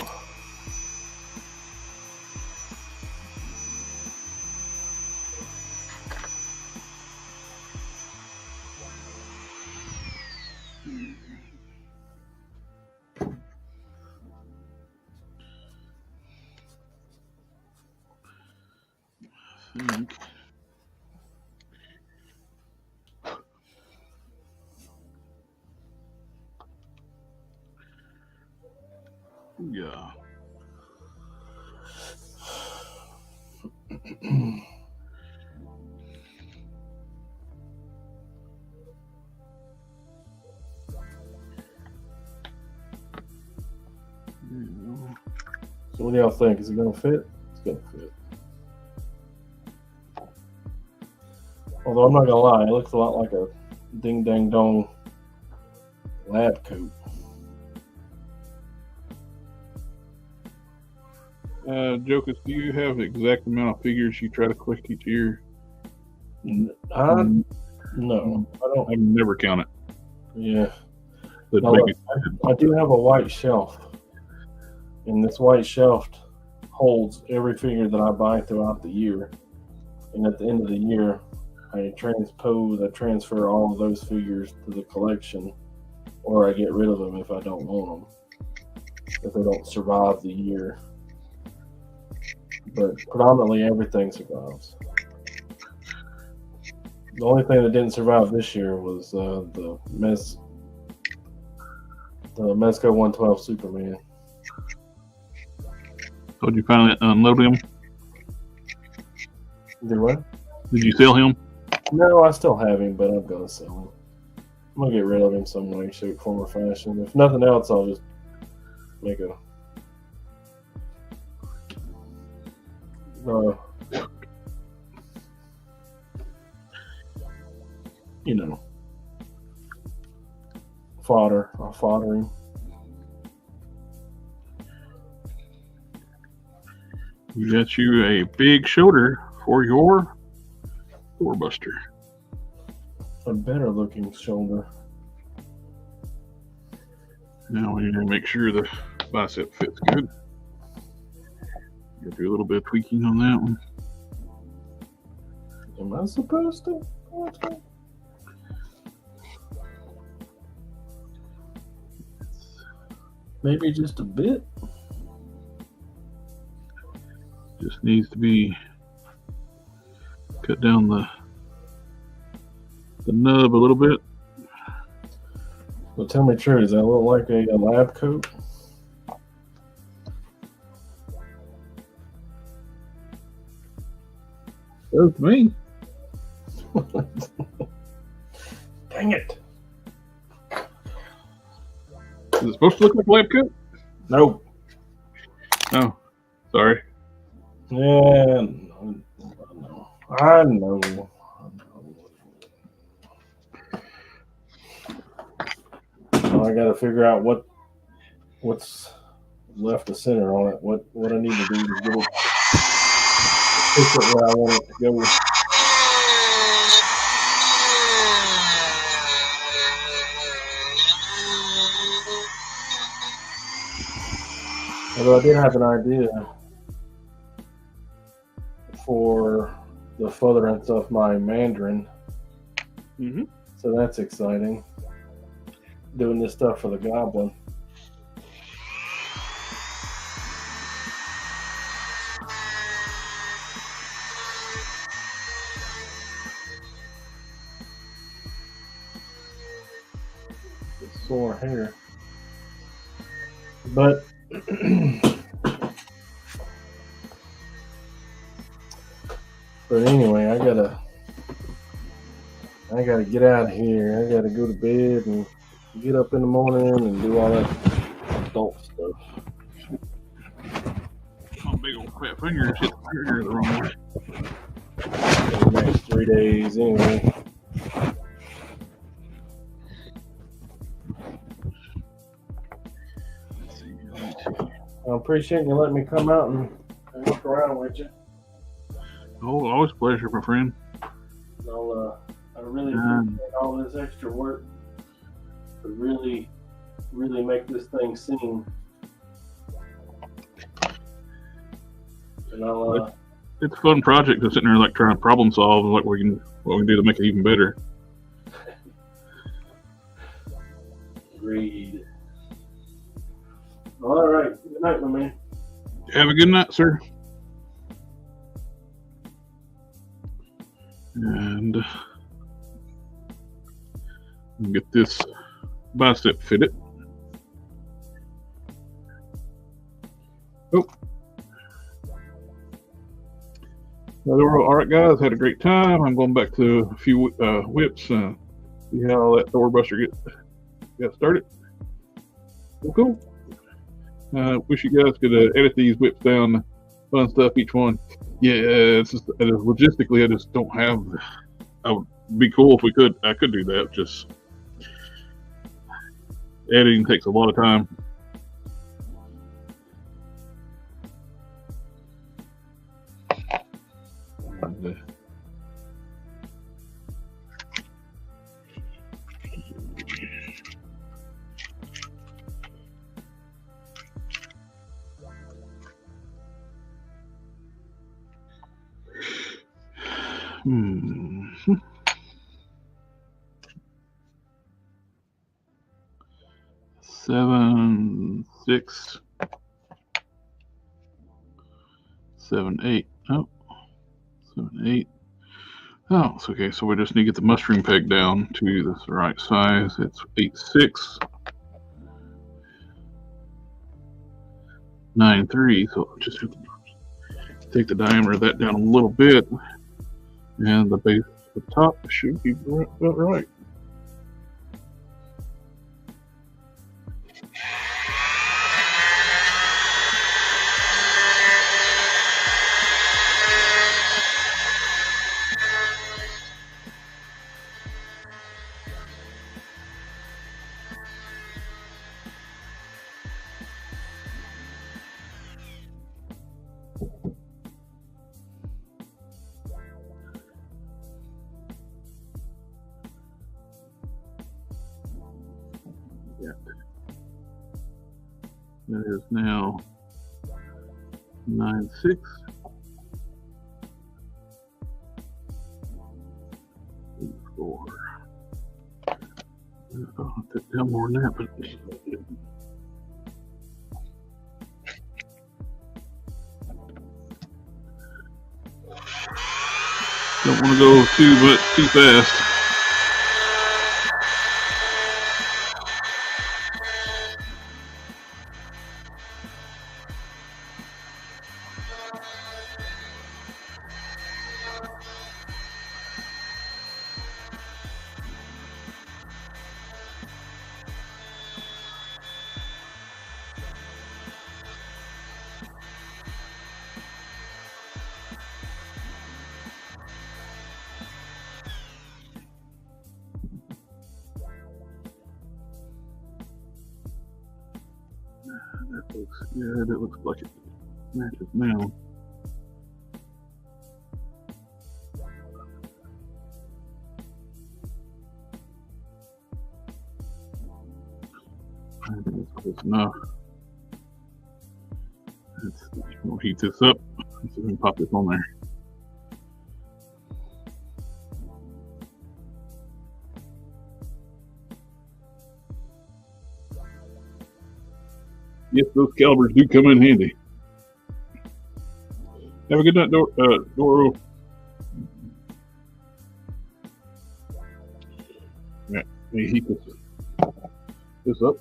Yeah. So what do y'all think? Is it going to fit? It's going to fit. Although I'm not going to lie, it looks a lot like a ding-dang-dong lab coat. Jocus, do you have the exact amount of figures you try to collect each year? No, I don't. I can never count it. Yeah. But No, maybe, I do have a white shelf, and this white shelf holds every figure that I buy throughout the year. And at the end of the year, I transfer all of those figures to the collection, or I get rid of them if I don't want them, if they don't survive the year. But predominantly everything survives. The only thing that didn't survive this year was the Mezco 112 Superman. so did you finally unload him? Did what? Did you sell him? No, I still have him, but I'm gonna sell him. I'm gonna get rid of him some way, shape, form, or fashion. If nothing else, I'll just make a fodder. I'll fodder him. You got you a big shoulder for your doorbuster. A better looking shoulder. Now we need to make sure the bicep fits good. Do a little bit of tweaking on that one. Am I supposed to? Maybe just a bit. Just needs to be cut down the nub a little bit. Well, tell me true, does that look like a lab coat? Does to me. Dang it. Is it supposed to look like a lab coat? Nope. Oh, sorry. Yeah, I know. Well, I got to figure out what's left of center on it. What I need to do to get it where I want it to go. Although I did have an idea for the furtherance of my Mandarin. Mm-hmm. So that's exciting. Doing this stuff for the Goblin. It's sore hair. But anyway, I gotta get out of here. I gotta go to bed and get up in the morning and do all that adult stuff. My big old fat fingers hit the trigger the wrong way. For the next 3 days anyway. I appreciate you letting me come out and look around with you. Oh, always a pleasure, my friend. So, I really appreciate all this extra work to really make this thing sing. And it's a fun project to sit there like trying to problem solve and what we can do to make it even better. Agreed. All right. Good night, my man. Have a good night, sir. And get this bicep fitted. Oh. All right, guys. Had a great time. I'm going back to a few whips. See how that door buster got started. Cool. Wish you guys could edit these whips down. Fun stuff, each one. Yeah, it's just logistically, I just don't have. I would be cool if we could. I could do that. Just editing takes a lot of time. Hmm. 7, 6, 7, 8. Oh, 7, 8. Oh, it's okay. So we just need to get the mustering peg down to the right size. It's 8, 6, 9, 3. So just take the diameter of that down a little bit, and the base at the top should be about right. That is now 9, 6. 8, 4. I'll take down more than that, but Don't want to go too fast. That looks good. It looks like it matches now. I think that's close enough. We'll heat this up. Let's see if we can pop this on there. Yes, those calibers do come in handy. Have a good night, Doro. Right, let me heat this up.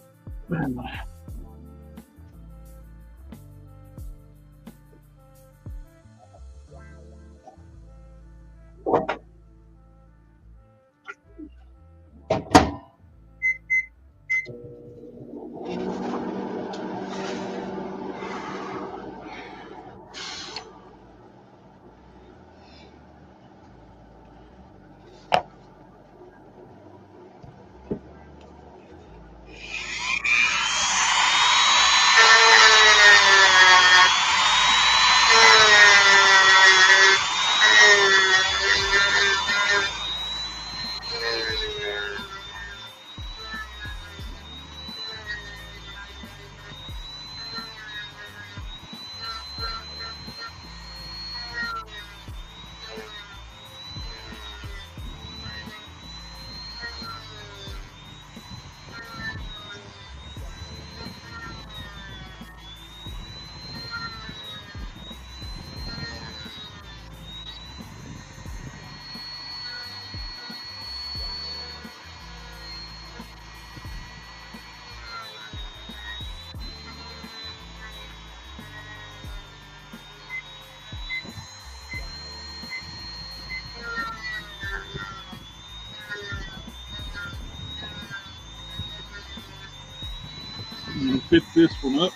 Fit this one up.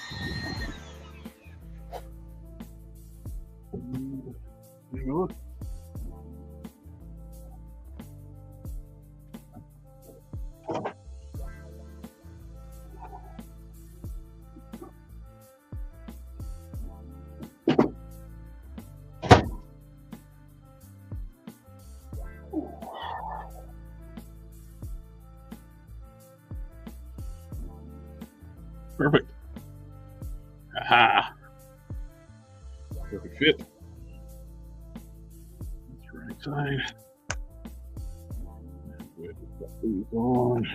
There you go. Perfect. Aha. Perfect fit. That's the right side. Put these on.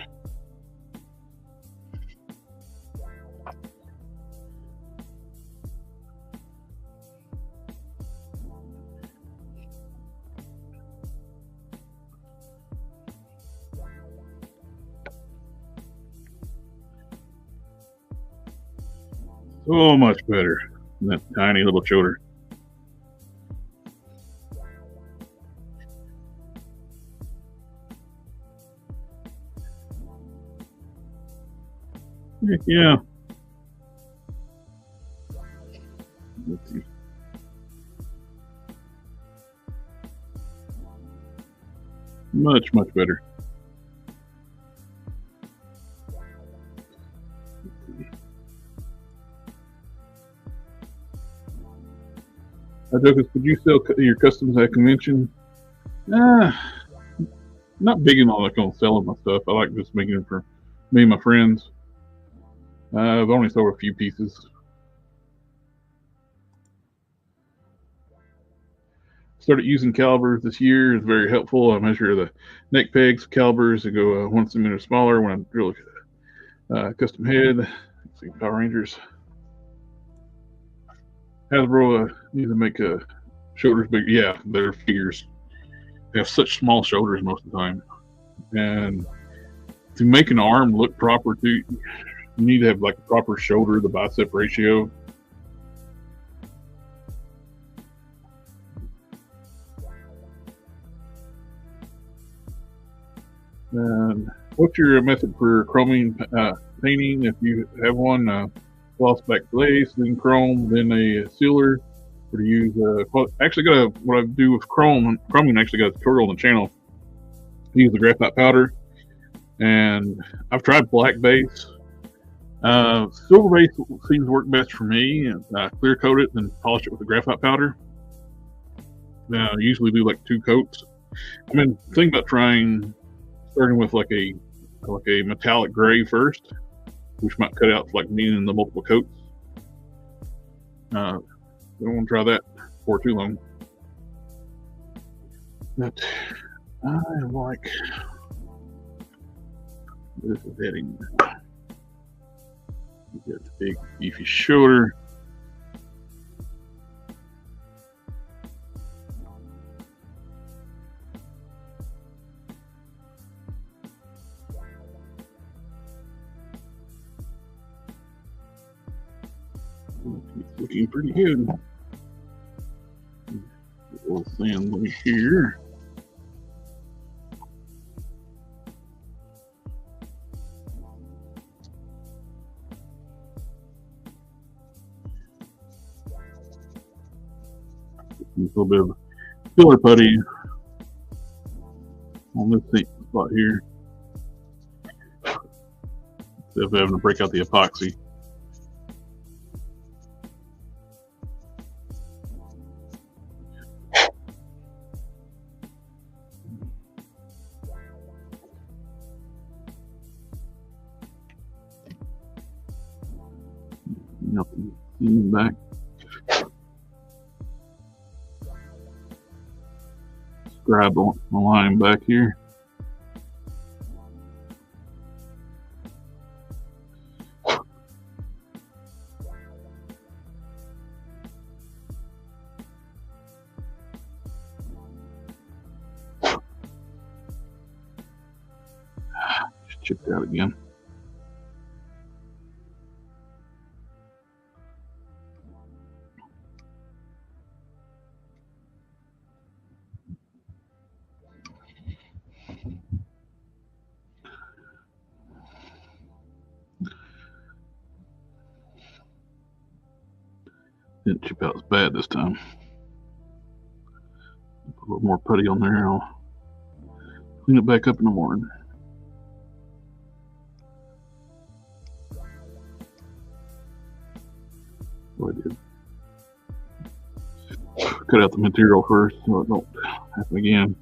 So much better than that tiny little shoulder. Yeah. Let's see. Much better. Jokers, could you sell your customs at convention? Not big and all like on selling my stuff. I like just making it for me and my friends. I've only sold a few pieces. Started using calibers this year. It's very helpful. I measure the neck pegs, calibers, and go 1 centimeter smaller when I drill a custom head. Let's see, Power Rangers. Hasbro needs to make shoulders bigger. Yeah, they're figures. have such small shoulders most of the time, and to make an arm look proper, you need to have like a proper shoulder to bicep ratio. And what's your method for chroming painting? If you have one, gloss back glaze, then chrome, then a sealer, or to use what I do with chroming. Actually got a tutorial on the channel. I use the graphite powder, and I've tried black base. Silver base seems to work best for me. I clear coat it, then polish it with the graphite powder. I usually do like 2 coats. I've been thinking about starting with like a metallic gray first, which might cut out like me in the multiple coats. Don't want to try that for too long. But I like this is heading. You got the big beefy shoulder. It's looking pretty good. A little sand right here. A little bit of filler putty on this spot here, instead of having to break out the epoxy. Nothing back. Grab the line back here. Just chipped out again. Didn't chip out as bad this time. Put a little more putty on there. I'll clean it back up in the morning. So I did. Cut out the material first so it don't happen again.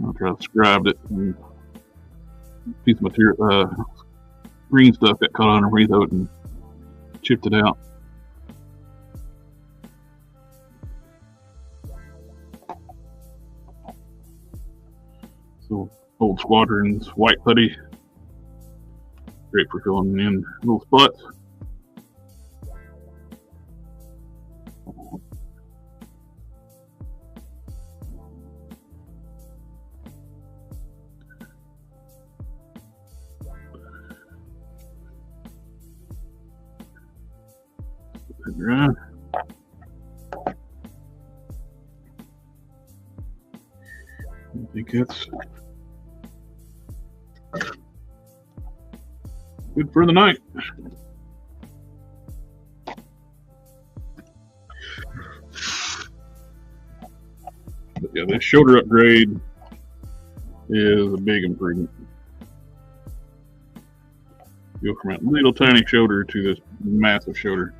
I'll try to scribe it, and a piece of material, green stuff got caught underneath it and chipped it out. So old Squadron's white putty, great for filling in little spots. Dry. I think that's good for the night. But yeah, this shoulder upgrade is a big improvement. Go from that little tiny shoulder to this massive shoulder.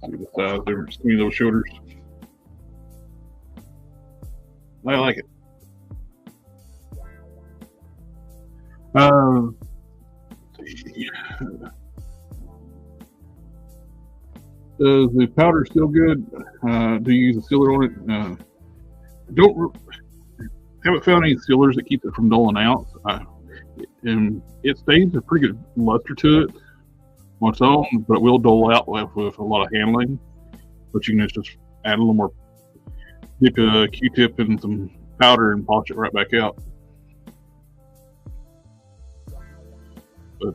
See the size difference between those shoulders. I like it. Does the powder still good? Do you use a sealer on it? Haven't found any sealers that keep it from dulling out. and it stays a pretty good luster to it on its own, but it will dull out with a lot of handling. But you can just add a little more, dip a Q-tip in some powder and polish it right back out. But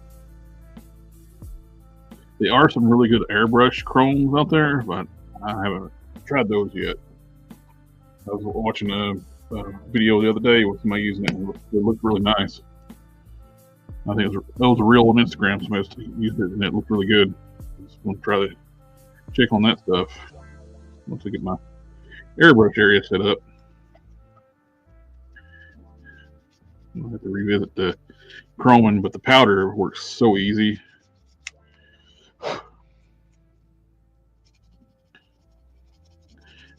there are some really good airbrush chromes out there, but I haven't tried those yet. I was watching a video the other day with somebody using it, and it looked really nice. I think it was a reel on Instagram. Somebody used it, and it looked really good. I just want to try to check on that stuff once I get my airbrush area set up. I'll have to revisit the chroming, but the powder works so easy.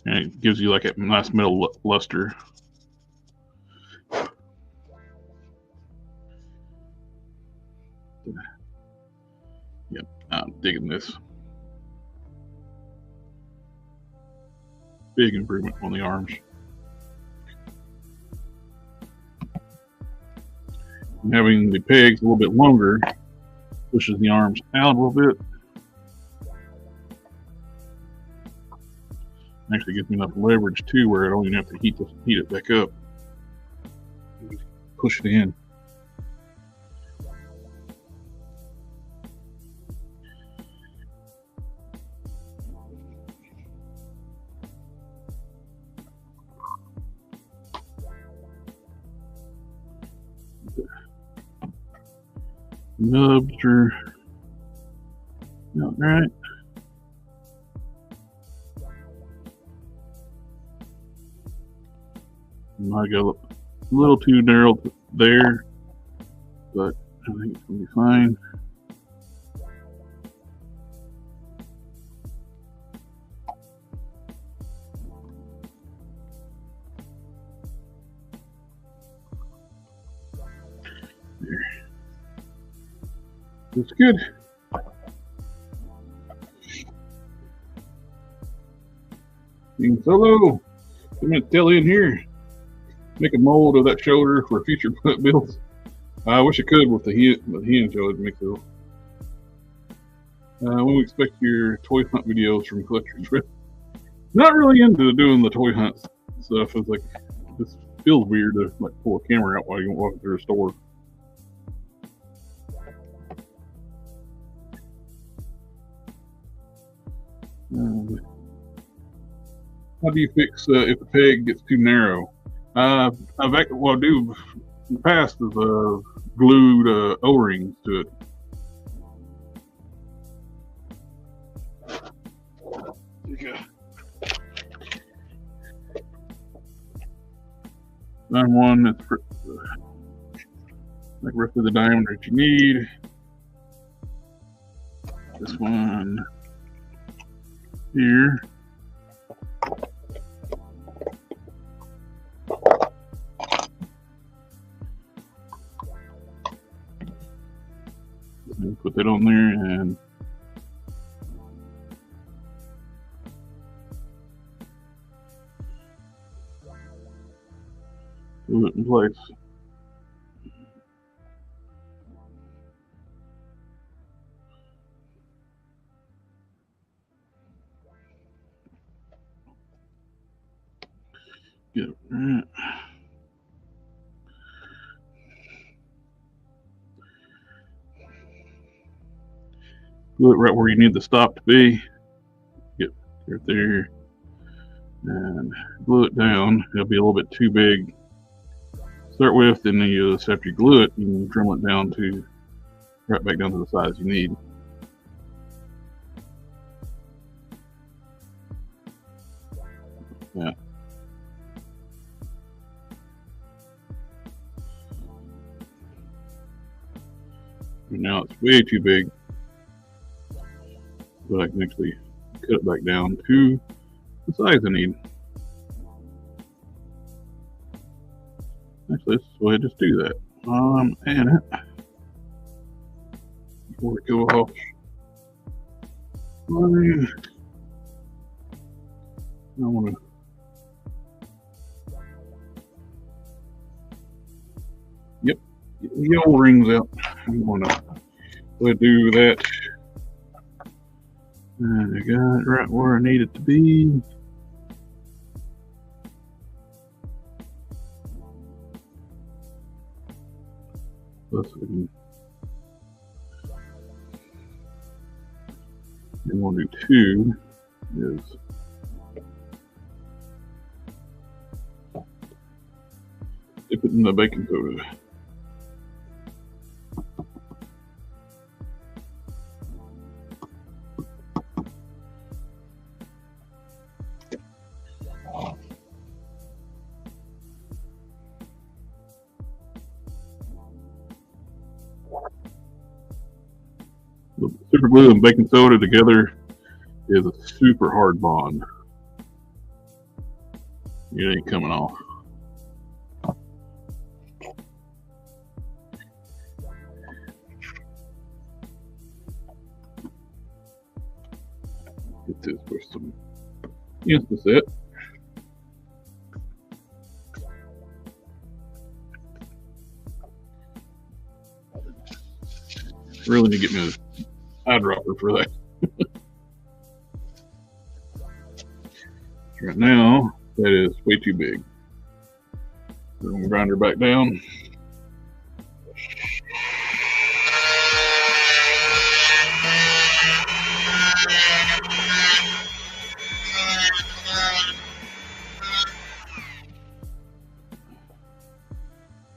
And it gives you like a nice metal luster. Yep, I'm digging this. Big improvement on the arms. And having the pegs a little bit longer pushes the arms out a little bit. Actually gives me enough leverage too, where I don't even have to heat it back up. Just push it in. Nubs are not right. I got a little too narrow there, but I think it's going to be fine. There. That's good. Being solo, I'm going to tell in here. Make a mold of that shoulder for future builds. I wish I could with the hinge. I would make those. When we expect your toy hunt videos from collectors. Not really into doing the toy hunt stuff. It's like, this feels weird to like pull a camera out while you're walking through a store. How do you fix if the peg gets too narrow? What I do in the past is glued O-rings to it. Find one that's like roughly the diameter that you need. This one here. Put that on there and glue it in place. Get it right. Glue it right where you need the stop to be. Get right there and glue it down. It'll be a little bit too big to start with, and then after you glue it, you can dremel it down to right back down to the size you need. Yeah. And now it's way too big, but I can actually cut it back down to the size I need. Actually, let's go ahead and just do that. And it before it goes off. I want to. Yep. Get the old rings out. I'm gonna do that. And I got it right where I need it to be. Plus we can. And we'll do 2 is dip it in the baking soda. Super glue and baking soda together is a super hard bond. It ain't coming off. Get this with some Insta-Set. Really need to get me a eyedropper for that. Right now, that is way too big. We're going to grind her back down.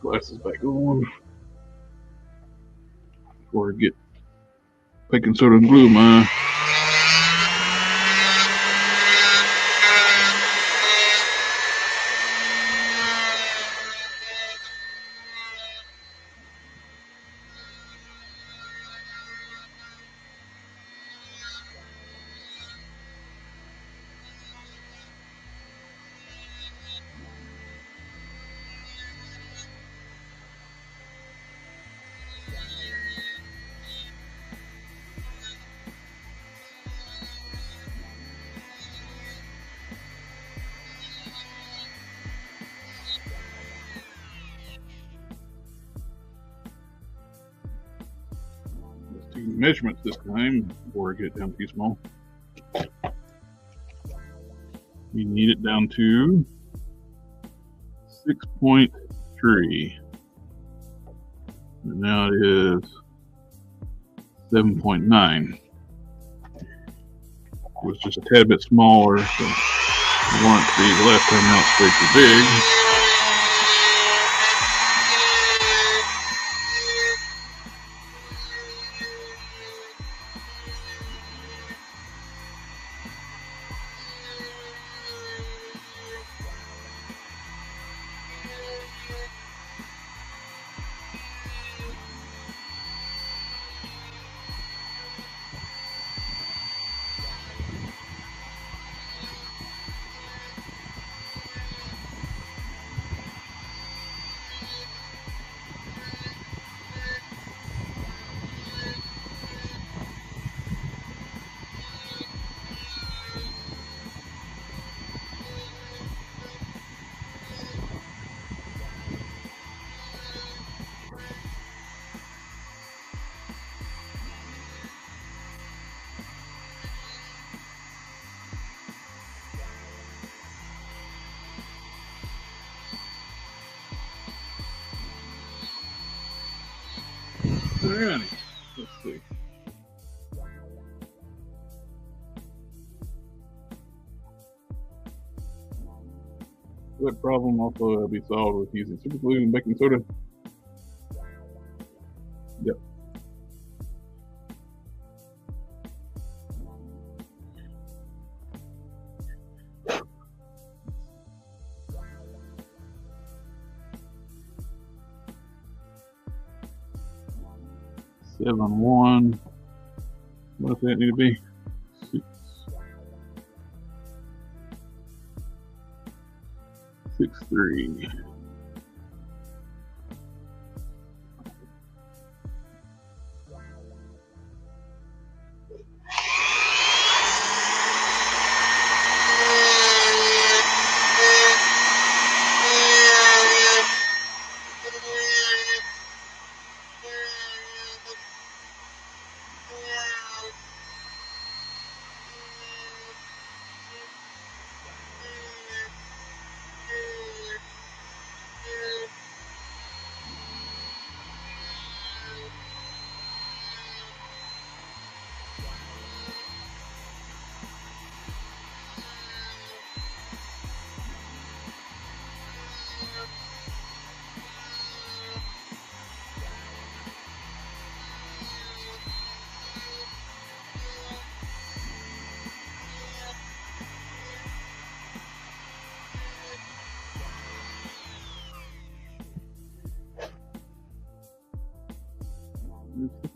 Glasses back on. Before I get baking soda and glue my measurements this time before I get it down too small. You need it down to 6.3. And now it is 7.9. It was just a tad bit smaller, so I want it to be the last time out way too big. Alrighty, let's see. That problem also will be solved with using super glue and baking soda. Yep. Seven one. What does that need to be? 6. 6.3.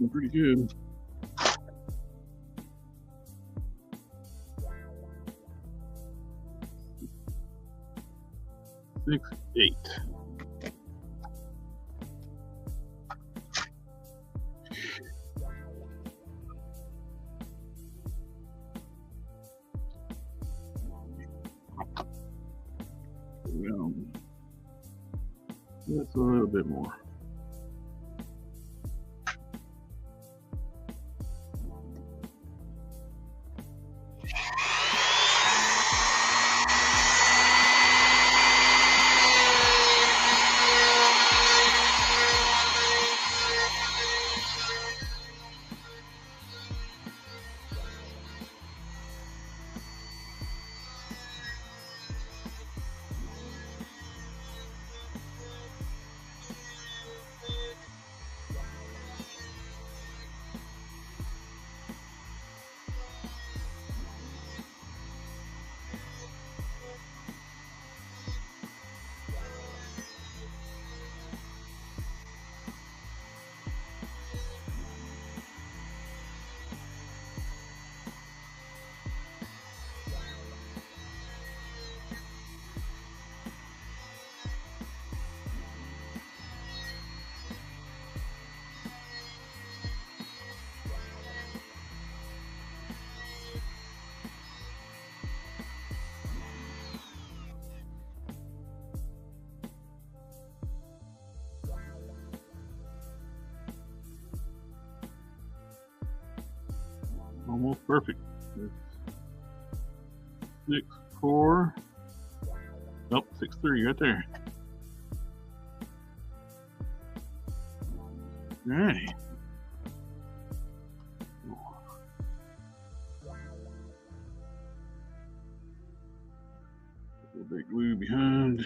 looking pretty good. Six, 8. Just a little bit more. Almost perfect. 6, 4. Nope, 6, 3 right there. All right. Big glue behind.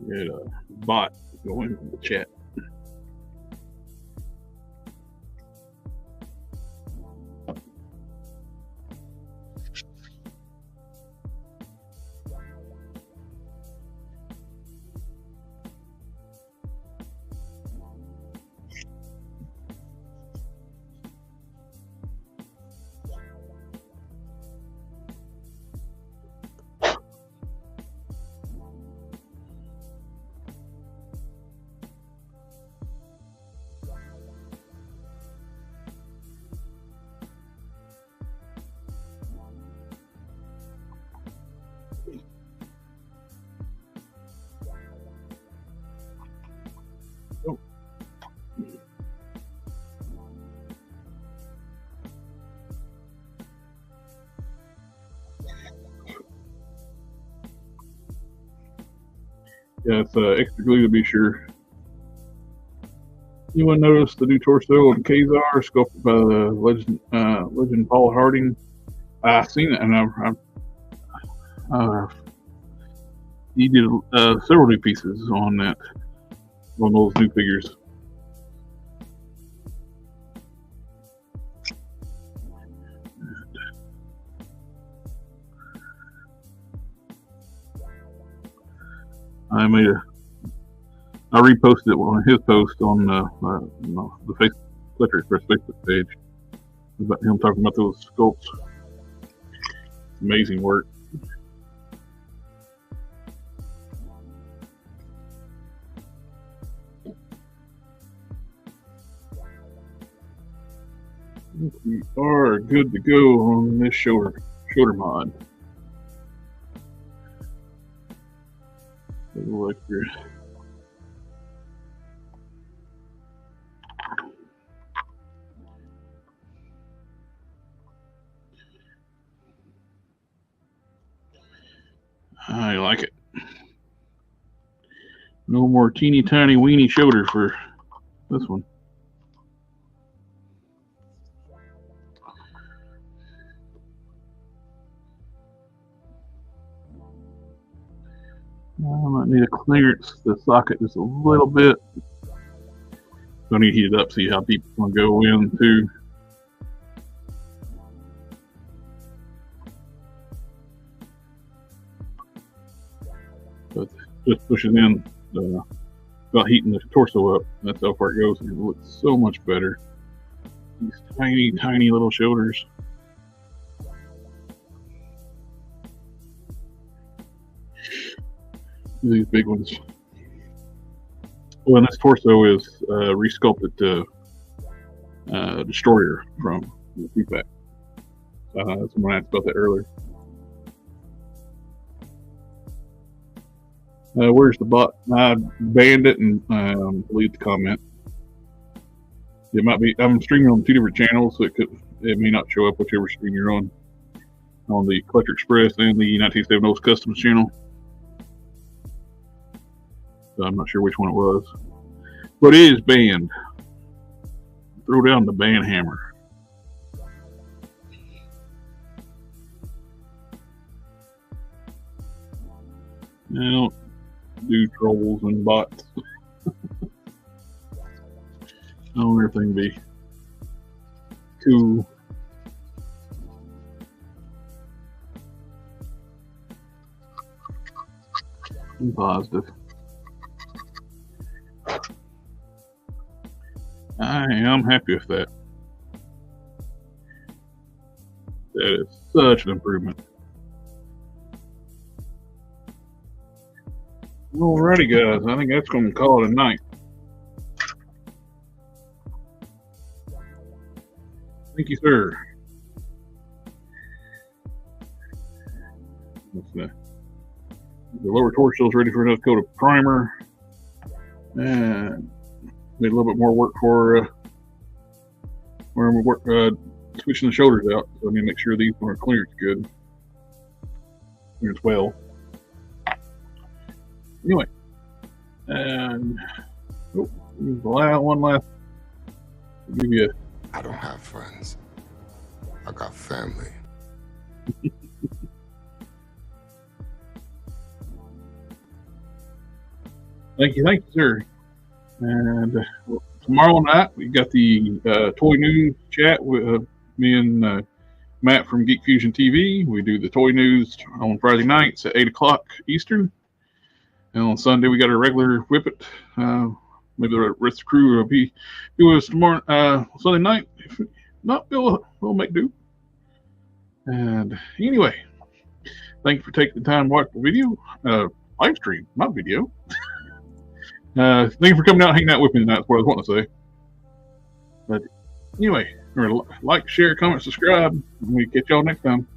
We had a bot go into the chat. Oh. Yeah, it's extra glue to be sure. Anyone notice the new torso of Kazar sculpted by the legend Paul Harding? I've seen it, and he did several new pieces on that, on those new figures. I reposted one of his posts on the Fletcher Express Facebook page about him talking about those sculpts. Amazing work. We are good to go on this shoulder mod. Like we're I like it. No more teeny tiny weeny shoulder for this one. I might need to clearance the socket just a little bit. So I need to heat it up, see how deep it's going to go in too. But just pushing in, about heating the torso up. That's how far it goes. It looks so much better. These tiny, tiny little shoulders. These big ones. Well, and this torso is resculpted Destroyer from the feedback. Someone asked about that earlier. Where's the bot? I banned it and deleted the comment. It might be. I'm streaming on 2 different channels, so it may not show up whichever stream you're on the Collector Express and the 1970 Customs channel. So I'm not sure which one it was, but it is banned. Throw down the ban hammer. I don't do trolls and bots. I want everything to be cool. And positive. I am happy with that. That is such an improvement. Alrighty, guys. I think that's going to call it a night. Thank you, sir. The lower torso is ready for another coat of primer. And need a little bit more work for where I'm switching the shoulders out. So I need to make sure these are clearance good. Clearance well. Anyway, and one last. I'll give you I don't have friends. I got family. Thank you, sir. And tomorrow night we got the toy news chat with me and Matt from GeekFusionTV. We do the toy news on Friday nights at 8 o'clock Eastern. And on Sunday we got our regular Whip It. Maybe the rest of the crew will be with us tomorrow Sunday night. If not, we'll make do. And anyway, thank you for taking the time to watch the video, live stream, not video. Thank you for coming out and hanging out with me tonight. That's what I was wanting to say. But anyway, remember, like, share, comment, subscribe. We catch y'all next time.